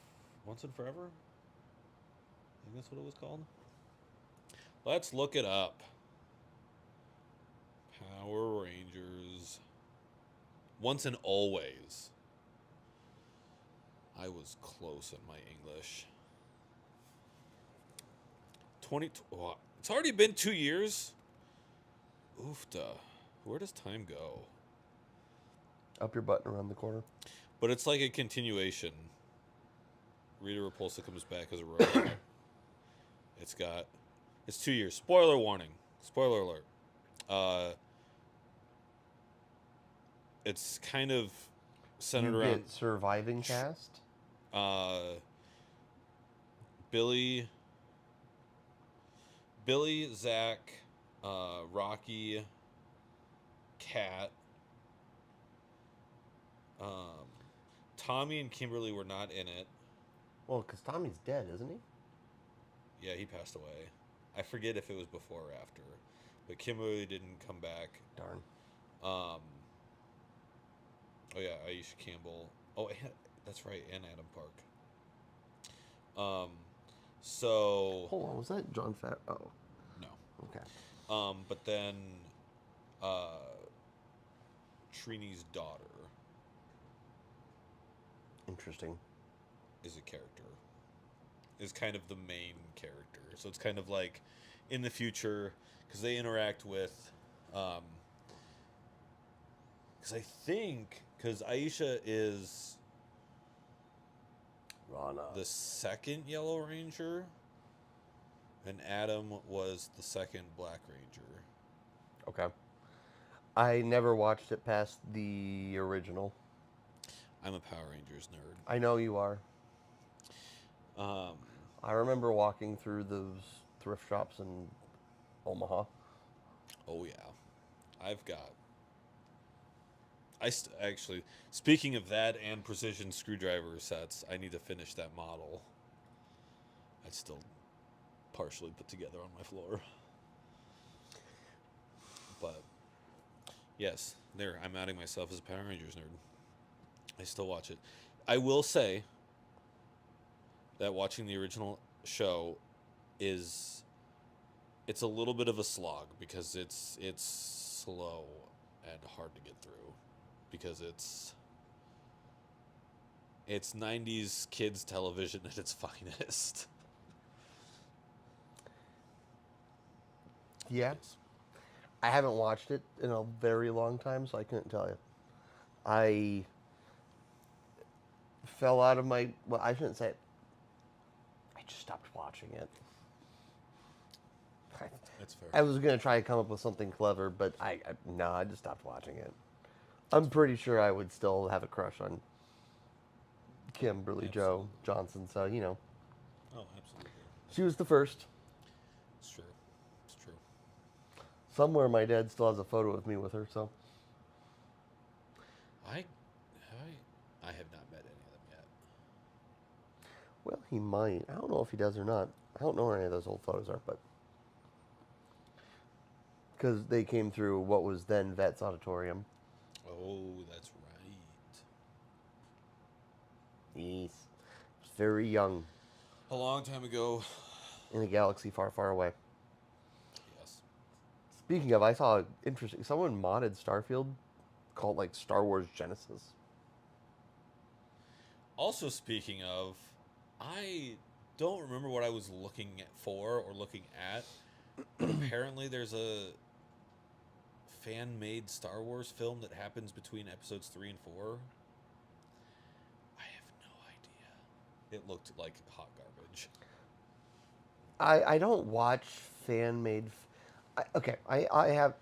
Forever. I think that's what it was called. Let's look it up. Power Rangers Once and Always. I was close in my English. It's already been 2 years. Oofda. Where does time go? Up your butt and around the corner. But it's like a continuation. Rita Repulsa comes back as a robot. It's 2 years. Spoiler warning. Spoiler alert. It's kind of centered You around get surviving cast. Billy, Zach, Rocky, Kat, um, Tommy and Kimberly were not in it. Well, because Tommy's dead, isn't he? Yeah, he passed away. I forget if it was before or after, but Kimberly didn't come back. Darn. Um, oh yeah, Aisha Campbell. Oh, that's right, and Adam Park. Um, so Hold on, was that John Fat? Oh, no. okay. But then, uh, Trini's daughter Interesting. is a character. Is kind of the main character. So it's kind of like in the future because they interact with. Because I think because Aisha is Rana. the second Yellow Ranger, and Adam was the second Black Ranger. Okay. I never watched it past the original. I'm a Power Rangers nerd. I know you are. Um, I remember walking through those thrift shops in Omaha. oh yeah, I've got. Actually, speaking of that and precision screwdriver sets, I need to finish that model. It's still partially put together on my floor. But yes, there, I'm outing myself as a Power Rangers nerd. I still watch it. I will say that watching the original show is it's a little bit of a slog because it's slow and hard to get through because it's 90s kids television at its finest. Yeah. Yes. I haven't watched it in a very long time, so I couldn't tell you. I fell out of my. Well, I shouldn't say it. I just stopped watching it. That's fair. I was gonna try to come up with something clever, but no, I just stopped watching it. I'm pretty sure I would still have a crush on Kimberly Joe Absolutely. Johnson, so Oh, absolutely. she was the first. It's true. It's true. Somewhere my dad still has a photo of me with her, so I I have not met any of them yet. well he might. I don't know if he does or not. I don't know where any of those old photos are, but because they came through what was then Vets Auditorium. Oh, that's right. Yes. I was very young A long time ago. in a galaxy far, far away. Yes. Speaking of, I saw interesting. Someone modded Starfield, called like Star Wars Genesis. Also, speaking of, I don't remember what I was looking for or looking at, but apparently there's a fan-made Star Wars film that happens between episodes 3 and 4. I have no idea. It looked like hot garbage. I don't watch fan made. Okay, I have.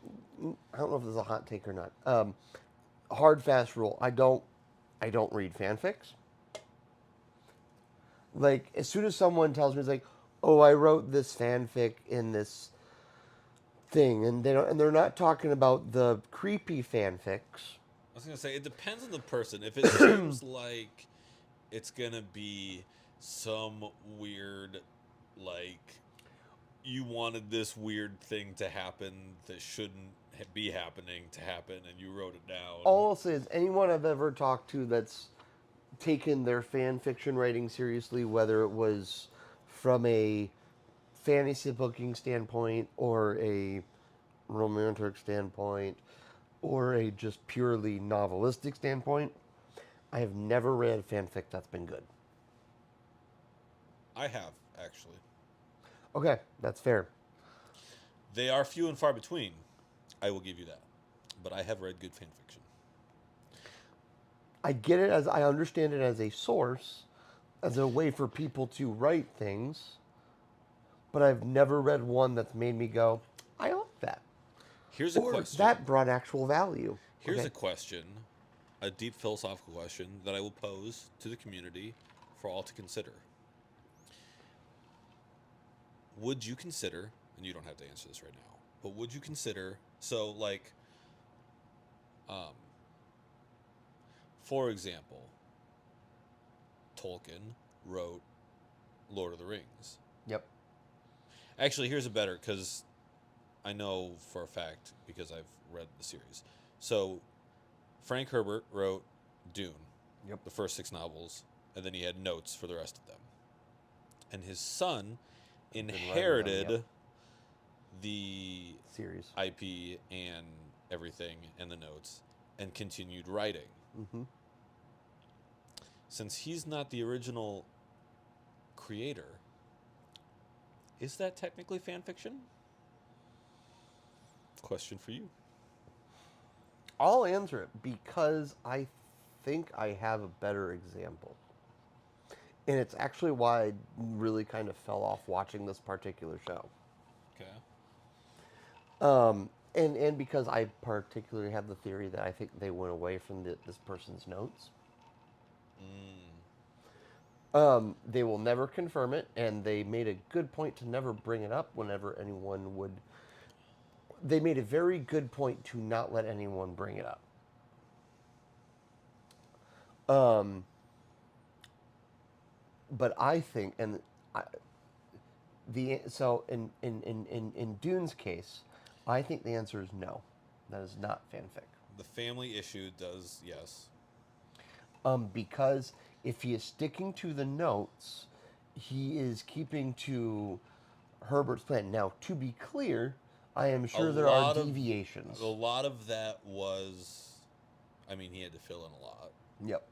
I don't know if this is a hot take or not. Hard fast rule. I don't read fanfics. Like as soon as someone tells me it's like, oh, I wrote this fanfic in this thing, and they're not talking about the creepy fanfics. I was gonna say it depends on the person. If it seems like it's gonna be some weird, like you wanted this weird thing to happen that shouldn't be happening to happen, and you wrote it down. All I'll say is anyone I've ever talked to that's taken their fan fiction writing seriously, whether it was from a fantasy booking standpoint or a romantic standpoint or a just purely novelistic standpoint, I have never read a fanfic that's been good. I have actually. Okay, that's fair. They are few and far between. I will give you that, but I have read good fan fiction. I get it as I understand it as a source, as a way for people to write things, but I've never read one that's made me go, I like that. Here's a Or question. that brought actual value. Here's Okay. a question, a deep philosophical question that I will pose to the community for all to consider. Would you consider, and you don't have to answer this right now, But would you consider so like, um, for example, Tolkien wrote Lord of the Rings. Yep. Actually, here's a better because I know for a fact because I've read the series. So Frank Herbert wrote Dune, Yep. the first 6 novels, and then he had notes for the rest of them. And his son Been writing them, inherited yep. the Series. IP and everything and the notes and continued writing. Mm-hmm. Since he's not the original creator, is that technically fan fiction? Question for you. I'll answer it because I think I have a better example. And it's actually why I really kind of fell off watching this particular show. Okay. And because I particularly have the theory that I think they went away from this person's notes. They will never confirm it, and they made a good point to never bring it up whenever anyone would. They made a very good point to not let anyone bring it up. But I think, and I, the so in Dune's case, I think the answer is no. That is not fanfic. The family issue does, yes. Because if he is sticking to the notes, he is keeping to Herbert's plan. Now, to be clear, I am A sure there are lot of deviations. a lot of that was, I mean, he had to fill in a lot. Yep.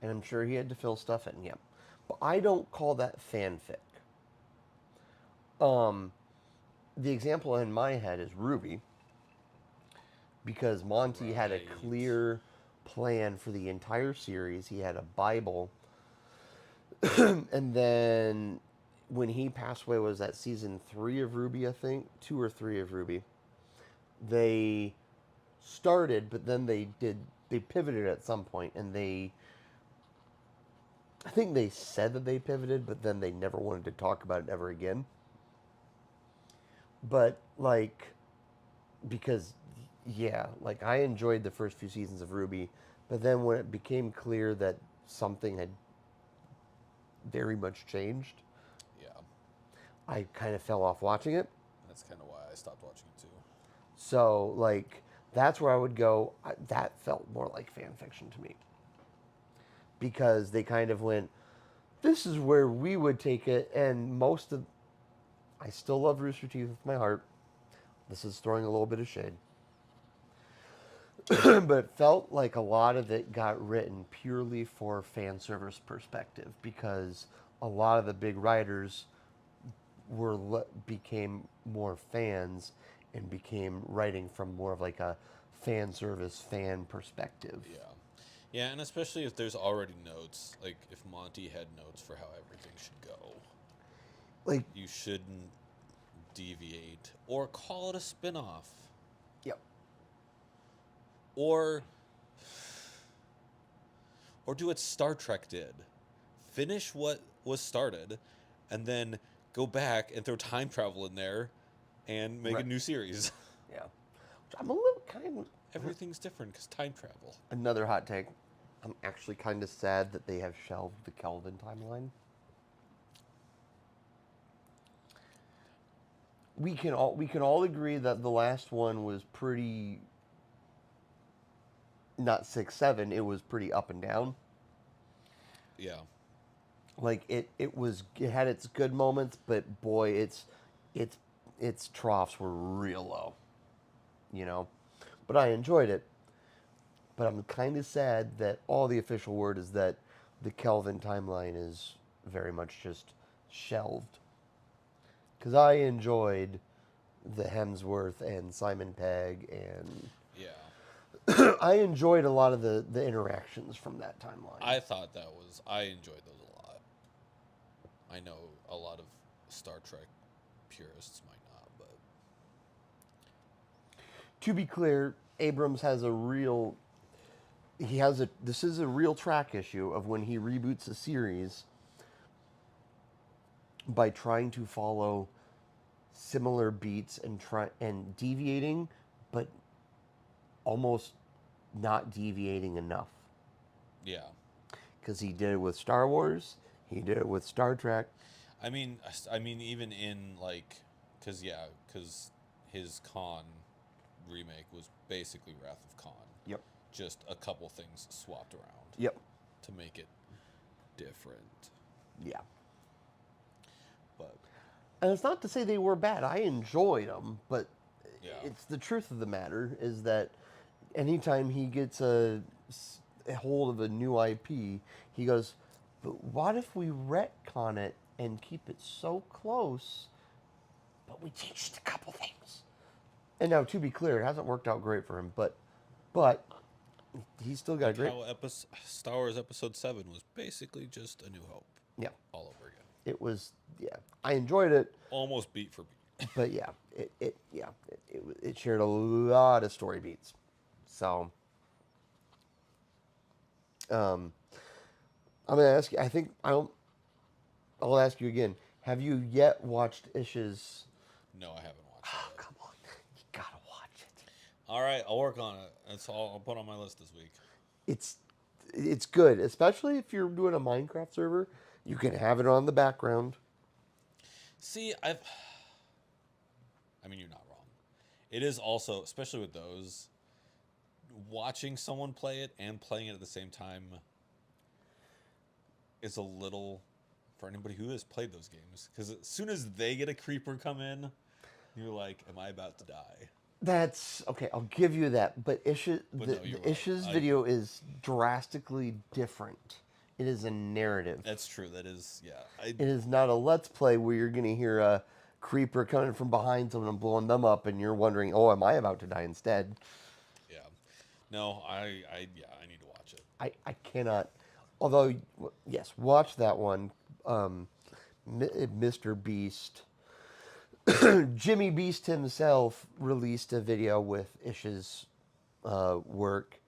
And I'm sure he had to fill stuff in. Yep. But I don't call that fanfic. The example in my head is Ruby, because Monty had a Right. clear plan for the entire series. He had a Bible. And then when he passed away, was that season 3 of Ruby, I think? 2 or 3 of Ruby. They started, but then they pivoted at some point, and I think they said that they pivoted, but then they never wanted to talk about it ever again. But, like, because, yeah, like, I enjoyed the first few seasons of Ruby, but then when it became clear that something had very much changed, Yeah. I kind of fell off watching it. That's kind of why I stopped watching it too. So, like, that's where I would go. That felt more like fan fiction to me. Because they kind of went, this is where we would take it, and most of. I still love Rooster Teeth with my heart. This is throwing a little bit of shade. But it felt like a lot of it got written purely for fan service perspective, because a lot of the big writers became more fans and became writing from more of like a fan service fan perspective. Yeah. Yeah, and especially if there's already notes, like if Monty had notes for how everything should go, Like, you shouldn't deviate or call it a spin-off. yep. Or do what Star Trek did. Finish what was started and then go back and throw time travel in there and make a Right. new series. Yeah. Which I'm a little kind of. Everything's different because time travel. Another hot take. I'm actually kind of sad that they have shelved the Kelvin timeline. We can all agree that the last one was pretty, not 6-7. It was pretty up and down. Yeah. Like it had its good moments, but boy, its troughs were real low. You know, but I enjoyed it. But I'm kind of sad that all the official word is that the Kelvin timeline is very much just shelved. Because I enjoyed the Hemsworth and Simon Pegg, and Yeah. I enjoyed a lot of the interactions from that timeline. I enjoyed those a lot. I know a lot of Star Trek purists might not, but To be clear, Abrams has a real. He has a. This is a real track issue of when he reboots a series by trying to follow similar beats and deviating, but almost not deviating enough. Yeah. Because he did it with Star Wars, he did it with Star Trek. I mean, even in like, because his Khan remake was basically Wrath of Khan, Yep. just a couple things swapped around Yep. to make it different. Yeah. But And it's not to say they were bad. I enjoyed them, but yeah, it's the truth of the matter is that anytime he gets a hold of a new IP, he goes, "But what if we retcon it and keep it so close, but we changed a couple things?" And now, to be clear, it hasn't worked out great for him, but he's still got a like great. how Star Wars Episode 7 was basically just A New Hope Yeah, all over again, it was. Yeah, I enjoyed it, almost beat for beat. but yeah, it shared a lot of story beats. So, um, I'm gonna ask you. I think I'll ask you again. Have you yet watched Ish's? No, I haven't watched that Oh, yet. come on, you gotta watch it. All right, I'll work on it. That's all I'll put on my list this week. It's it's good, especially if you're doing a Minecraft server. You can have it on the background. See, I mean, you're not wrong. It is also, especially with those, watching someone play it and playing it at the same time is a little, for anybody who has played those games, because as soon as they get a creeper come in, you're like, "Am I about to die?" That's okay. I'll give you that. But But no, you're the right. Ish's video is drastically different. It is a narrative. That's true. That is, yeah. It is not a let's play where you're going to hear a creeper coming from behind someone and blowing them up, and you're wondering, "Oh, am I about to die instead?" Yeah. No, yeah, I need to watch it. I cannot. Although, yes, watch that one. Mr. Beast, Jimmy Beast himself released a video with Ish's work.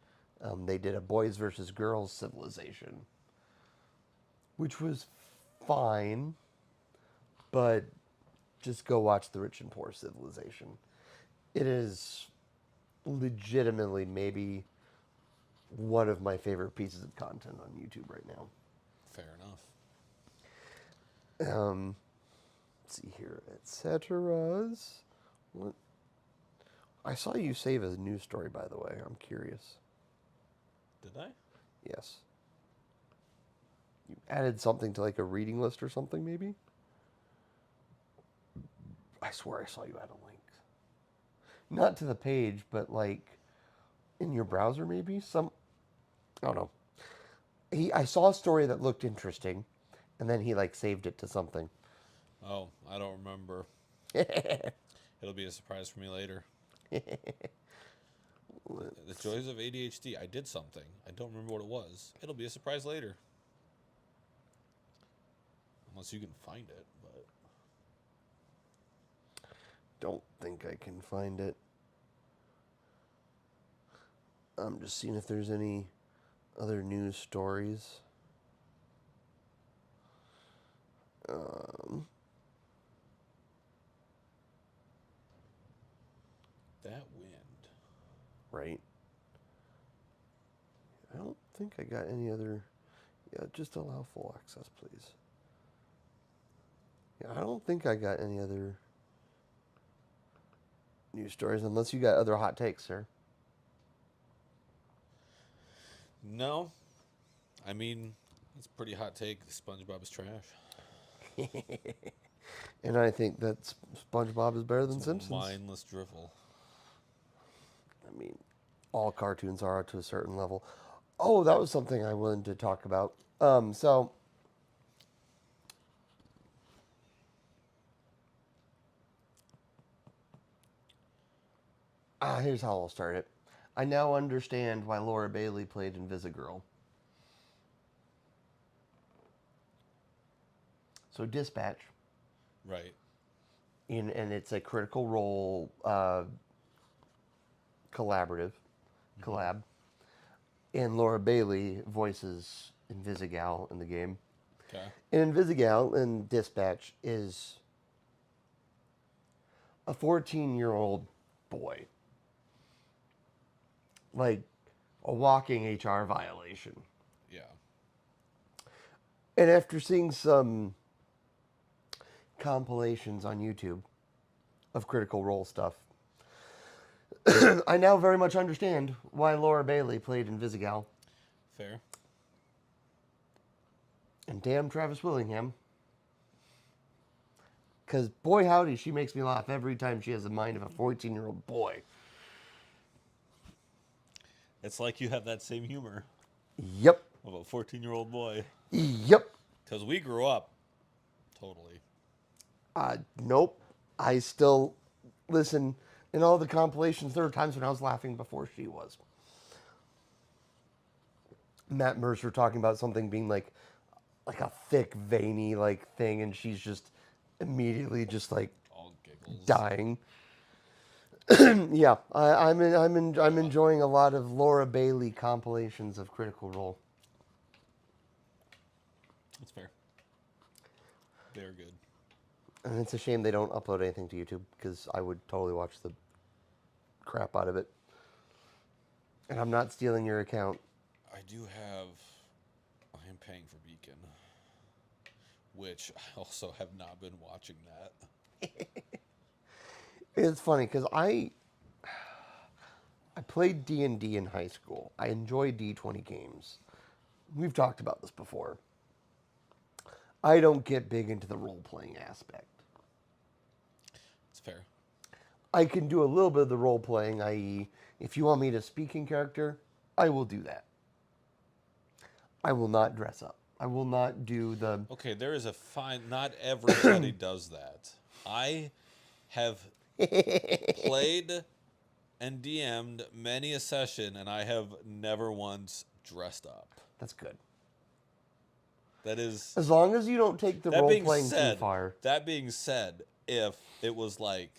They did a boys versus girls civilization, which was fine, but just go watch the rich and poor civilization. It is legitimately maybe one of my favorite pieces of content on YouTube right now. Fair enough. Let's see here, etceteras. What? I saw you save a news story, by the way. I'm curious. Did I? Yes. You added something to like a reading list or something, maybe? I swear I saw you add a link. Not to the page, but like in your browser, maybe? I don't know. I saw a story that looked interesting, and then he like saved it to something. Oh, I don't remember. It'll be a surprise for me later. The joys of ADHD. I did something. I don't remember what it was. It'll be a surprise later. Unless you can find it, but Don't think I can find it. I'm just seeing if there's any other news stories. Um, that wind. right. I don't think I got any other. Yeah, just allow full access, please. Yeah, I don't think I got any other news stories unless you got other hot takes, sir. No, I mean it's a pretty hot take. SpongeBob is trash. And I think that SpongeBob is better than It's Simpsons. mindless drivel. I mean, all cartoons are to a certain level. Oh, that was something I wanted to talk about. So here's how I'll start it. I now understand why Laura Bailey played Invisigirl. So Dispatch, Right. and it's a Critical Role collaborative collab, and Laura Bailey voices Invisigal in the game. Okay. And Invisigal in Dispatch is a 14-year-old boy, like a walking HR violation. Yeah. And after seeing some compilations on YouTube of Critical Role stuff, I now very much understand why Laura Bailey played Invisigal. Fair. And damn Travis Willingham. Because boy howdy, she makes me laugh every time she has the mind of a 14-year-old boy. It's like you have that same humor Yep. of a 14-year-old boy. Yep. Because we grew up. Totally. Nope. I still listen in all the compilations. There were times when I was laughing before she was. Matt Mercer talking about something being like a thick, veiny like thing, and she's just immediately just like All giggles. dying. Yeah, I'm enjoying a lot of Laura Bailey compilations of Critical Role. That's fair. They're good. And it's a shame they don't upload anything to YouTube because I would totally watch the crap out of it. And I'm not stealing your account. I do have. I am paying for Beacon, which I also have not been watching that. It's funny because I played D&D in high school. I enjoy D20 games. We've talked about this before. I don't get big into the role-playing aspect. It's fair. I can do a little bit of the role-playing, i.e., if you want me to speak in character, I will do that. I will not dress up. I will not do the... Okay, there is a fine. Not everybody does that. I have played and DM'd many a session, and I have never once dressed up. That's good. That is. As long as you don't take the That being role-playing too said, far. that being said, if it was like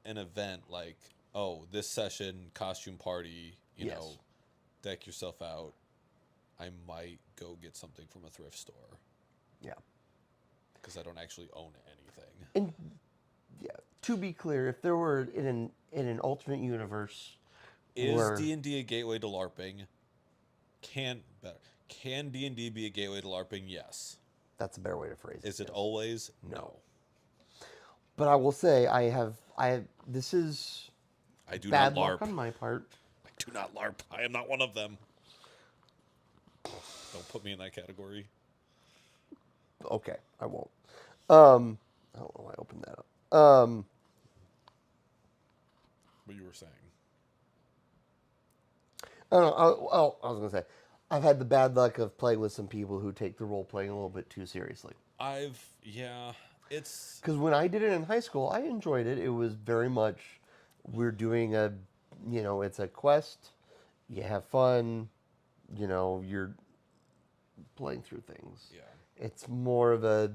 an event, like this session costume party, you Yes. know, deck yourself out, I might go get something from a thrift store Yeah. because I don't actually own anything. And yeah, to be clear, if there were in an alternate universe Is where D&D a gateway to LARPing? Can D&D be a gateway to LARPing? Yes. that's a better way to phrase it. Is it yes. always? No. But I will say this is I do bad not luck LARP. on my part. I do not LARP. I am not one of them. Don't put me in that category. Okay, I won't. I don't know why I opened that up. What you were saying. I don't know. I was gonna say, I've had the bad luck of playing with some people who take the role playing a little bit too seriously. It's Because when I did it in high school, I enjoyed it. It was very much, we're doing it's a quest. You have fun. You're playing through things. yeah. It's more of a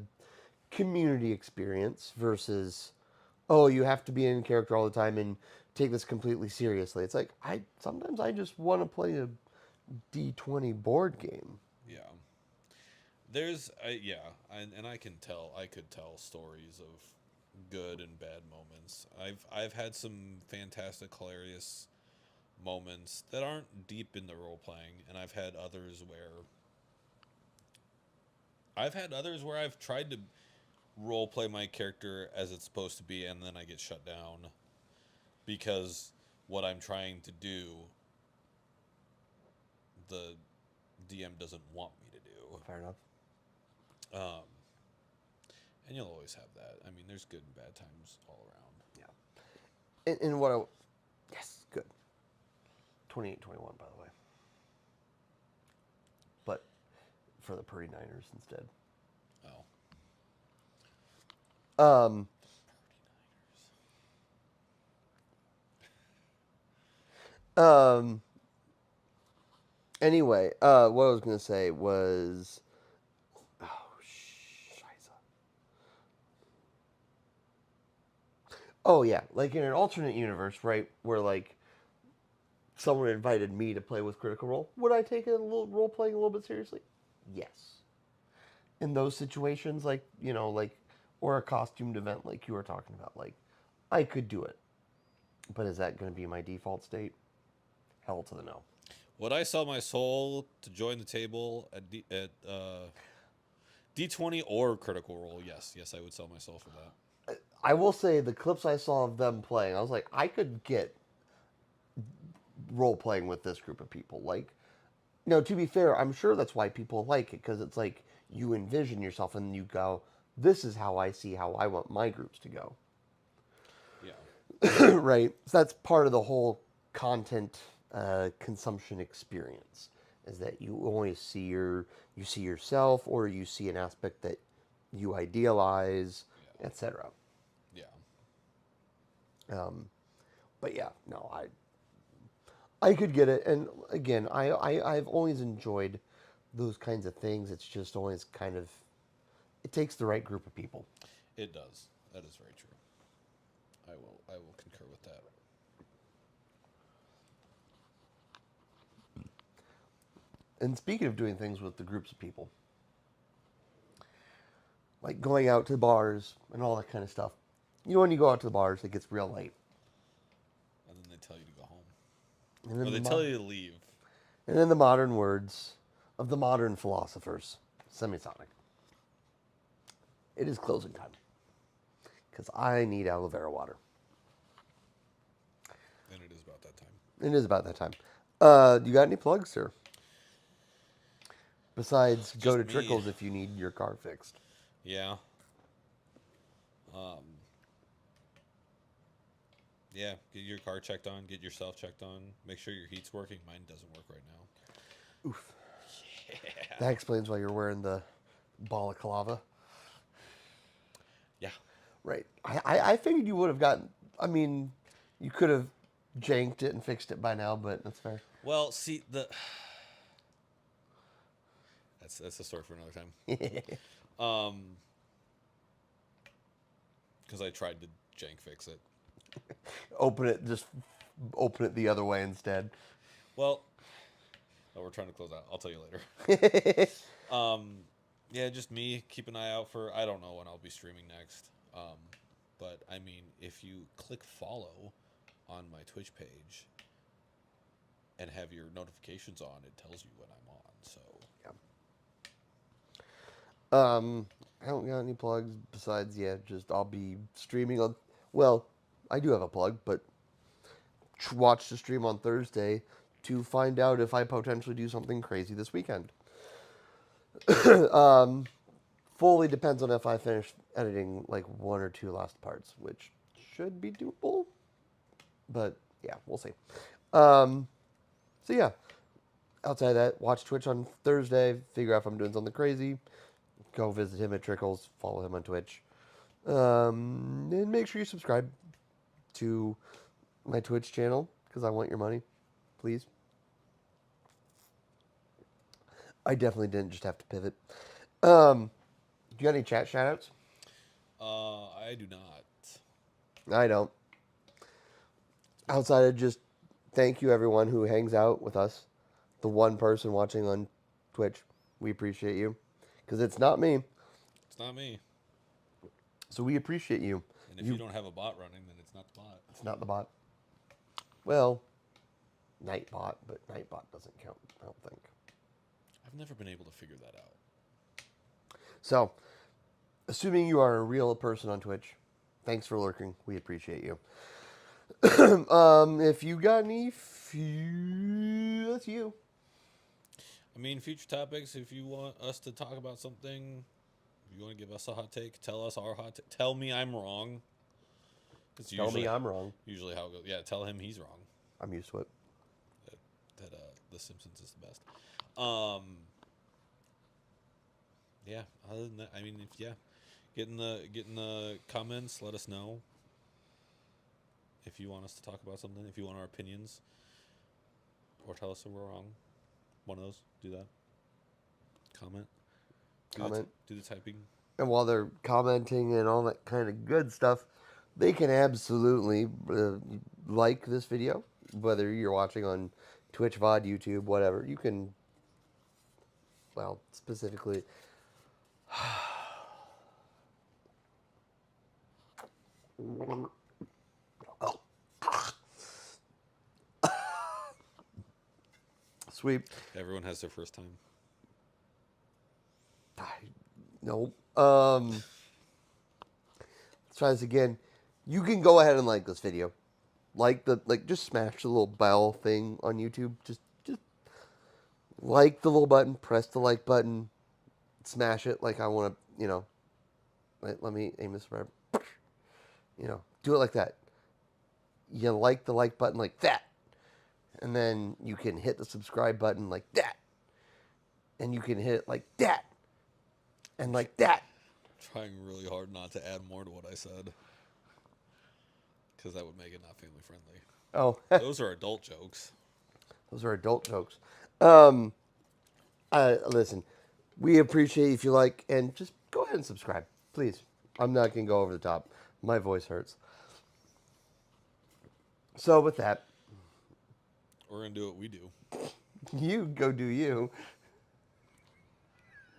community experience versus, oh, you have to be in character all the time and take this completely seriously. It's like sometimes I just want to play a D20 board game. Yeah. And I could tell stories of good and bad moments. I've had some fantastic, hilarious moments that aren't deep in the role playing, and I've had others where I've tried to role play my character as it's supposed to be, and then I get shut down because what I'm trying to do, the DM doesn't want me to do. Fair enough. And you'll always have that. I mean, there's good and bad times all around. Yeah. And what yes, good. 28-21, by the way. But for the Purdy Niners instead. Oh. Anyway, what I was going to say was, oh, scheiße. Oh yeah, like in an alternate universe, right, where like someone invited me to play with Critical Role, would I take a little role playing a little bit seriously? Yes. In those situations, or a costumed event like you were talking about, like I could do it. But is that going to be my default state? Hell to the no. Would I sell my soul to join the table at D20 or Critical Role? Yes, I would sell my soul for that. I will say the clips I saw of them playing, I was like, I could get role playing with this group of people. Like, no, to be fair, I'm sure that's why people like it, because it's like you envision yourself and you go, this is how I see how I want my groups to go. Yeah, Right? So that's part of the whole content consumption experience, is that you always see you see yourself, or you see an aspect that you idealize, yeah, etc. yeah. But yeah, no, I could get it, and again, I've always enjoyed those kinds of things. It's just always kind of it takes the right group of people. It does. That is very true. I will concur with that. And speaking of doing things with the groups of people, like going out to bars and all that kind of stuff. You know, when you go out to the bars, it gets real late, And then they tell you to go home, and or in they tell you to leave. and in the modern words of the modern philosophers, semisonic, it is closing time because I need aloe vera water. And it is about that time. It is about that time. You got any plugs, sir? Besides, go Just to me. Trickles if you need your car fixed. Yeah. Um. Yeah. Get your car checked on. Get yourself checked on. Make sure your heat's working. Mine doesn't work right now. Oof. Yeah. That explains why you're wearing the balaclava. Yeah. Right. I figured you would have gotten. I mean, you could have janked it and fixed it by now, but that's fair. Well, see the. That's a story for another time. Because I tried to jank fix it. Just open it the other way instead. Well, oh, we're trying to close out. I'll tell you later. Yeah, just me. Keep an eye out for. I don't know when I'll be streaming next. But I mean, if you click follow on my Twitch page and have your notifications on, it tells you when I'm on. So I don't got any plugs besides just I'll be streaming on. Well, I do have a plug, but watch the stream on Thursday to find out if I potentially do something crazy this weekend. Fully depends on if I finish editing like one or two last parts, which should be doable. But yeah, we'll see. Um, so yeah, outside of that, watch Twitch on Thursday. Figure out if I'm doing something crazy. Go visit him at Trickles. Follow him on Twitch. And make sure you subscribe to my Twitch channel because I want your money, please. I definitely didn't just have to pivot. Do you got any chat shoutouts? I do not. I don't. Outside of just thank you everyone who hangs out with us. The one person watching on Twitch, we appreciate you because it's not me. It's not me. So we appreciate you. And if you don't have a bot running, then it's not the bot. It's not the bot. Well, Nightbot, but Nightbot doesn't count, I don't think. I've never been able to figure that out. So, assuming you are a real person on Twitch, thanks for lurking. We appreciate you. If you got any, that's you. I mean, future topics. If you want us to talk about something, if you want to give us a hot take, tell us our hot take. Tell me I'm wrong. Tell me I'm wrong. Usually how it goes. Yeah, tell him he's wrong. I'm used to it. That The Simpsons is the best. Yeah. Other than that, I mean, get in the comments. Let us know if you want us to talk about something. If you want our opinions, or tell us that we're wrong. One of those. Do that. Comment. Do the typing. And while they're commenting and all that kind of good stuff, they can absolutely like this video, whether you're watching on Twitch, VOD, YouTube, whatever. You can, well, specifically. Sweet. Everyone has their first time. Nope. Let's try this again. You can go ahead and like this video. Just smash the little bell thing on YouTube. Just like the little button, press the like button, smash it like I want to, let me aim this right. Do it like that. You like the like button like that. And then you can hit the subscribe button like that. And you can hit it like that. And like that. Trying really hard not to add more to what I said. Because that would make it not family friendly. Oh, Those are adult jokes. those are adult jokes. Listen, we appreciate if you like, and just go ahead and subscribe, please. I'm not going to go over the top. My voice hurts. So with that, We're going to do what we do. you go do you.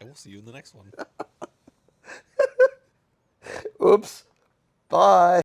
And we'll see you in the next one. Oops. Bye.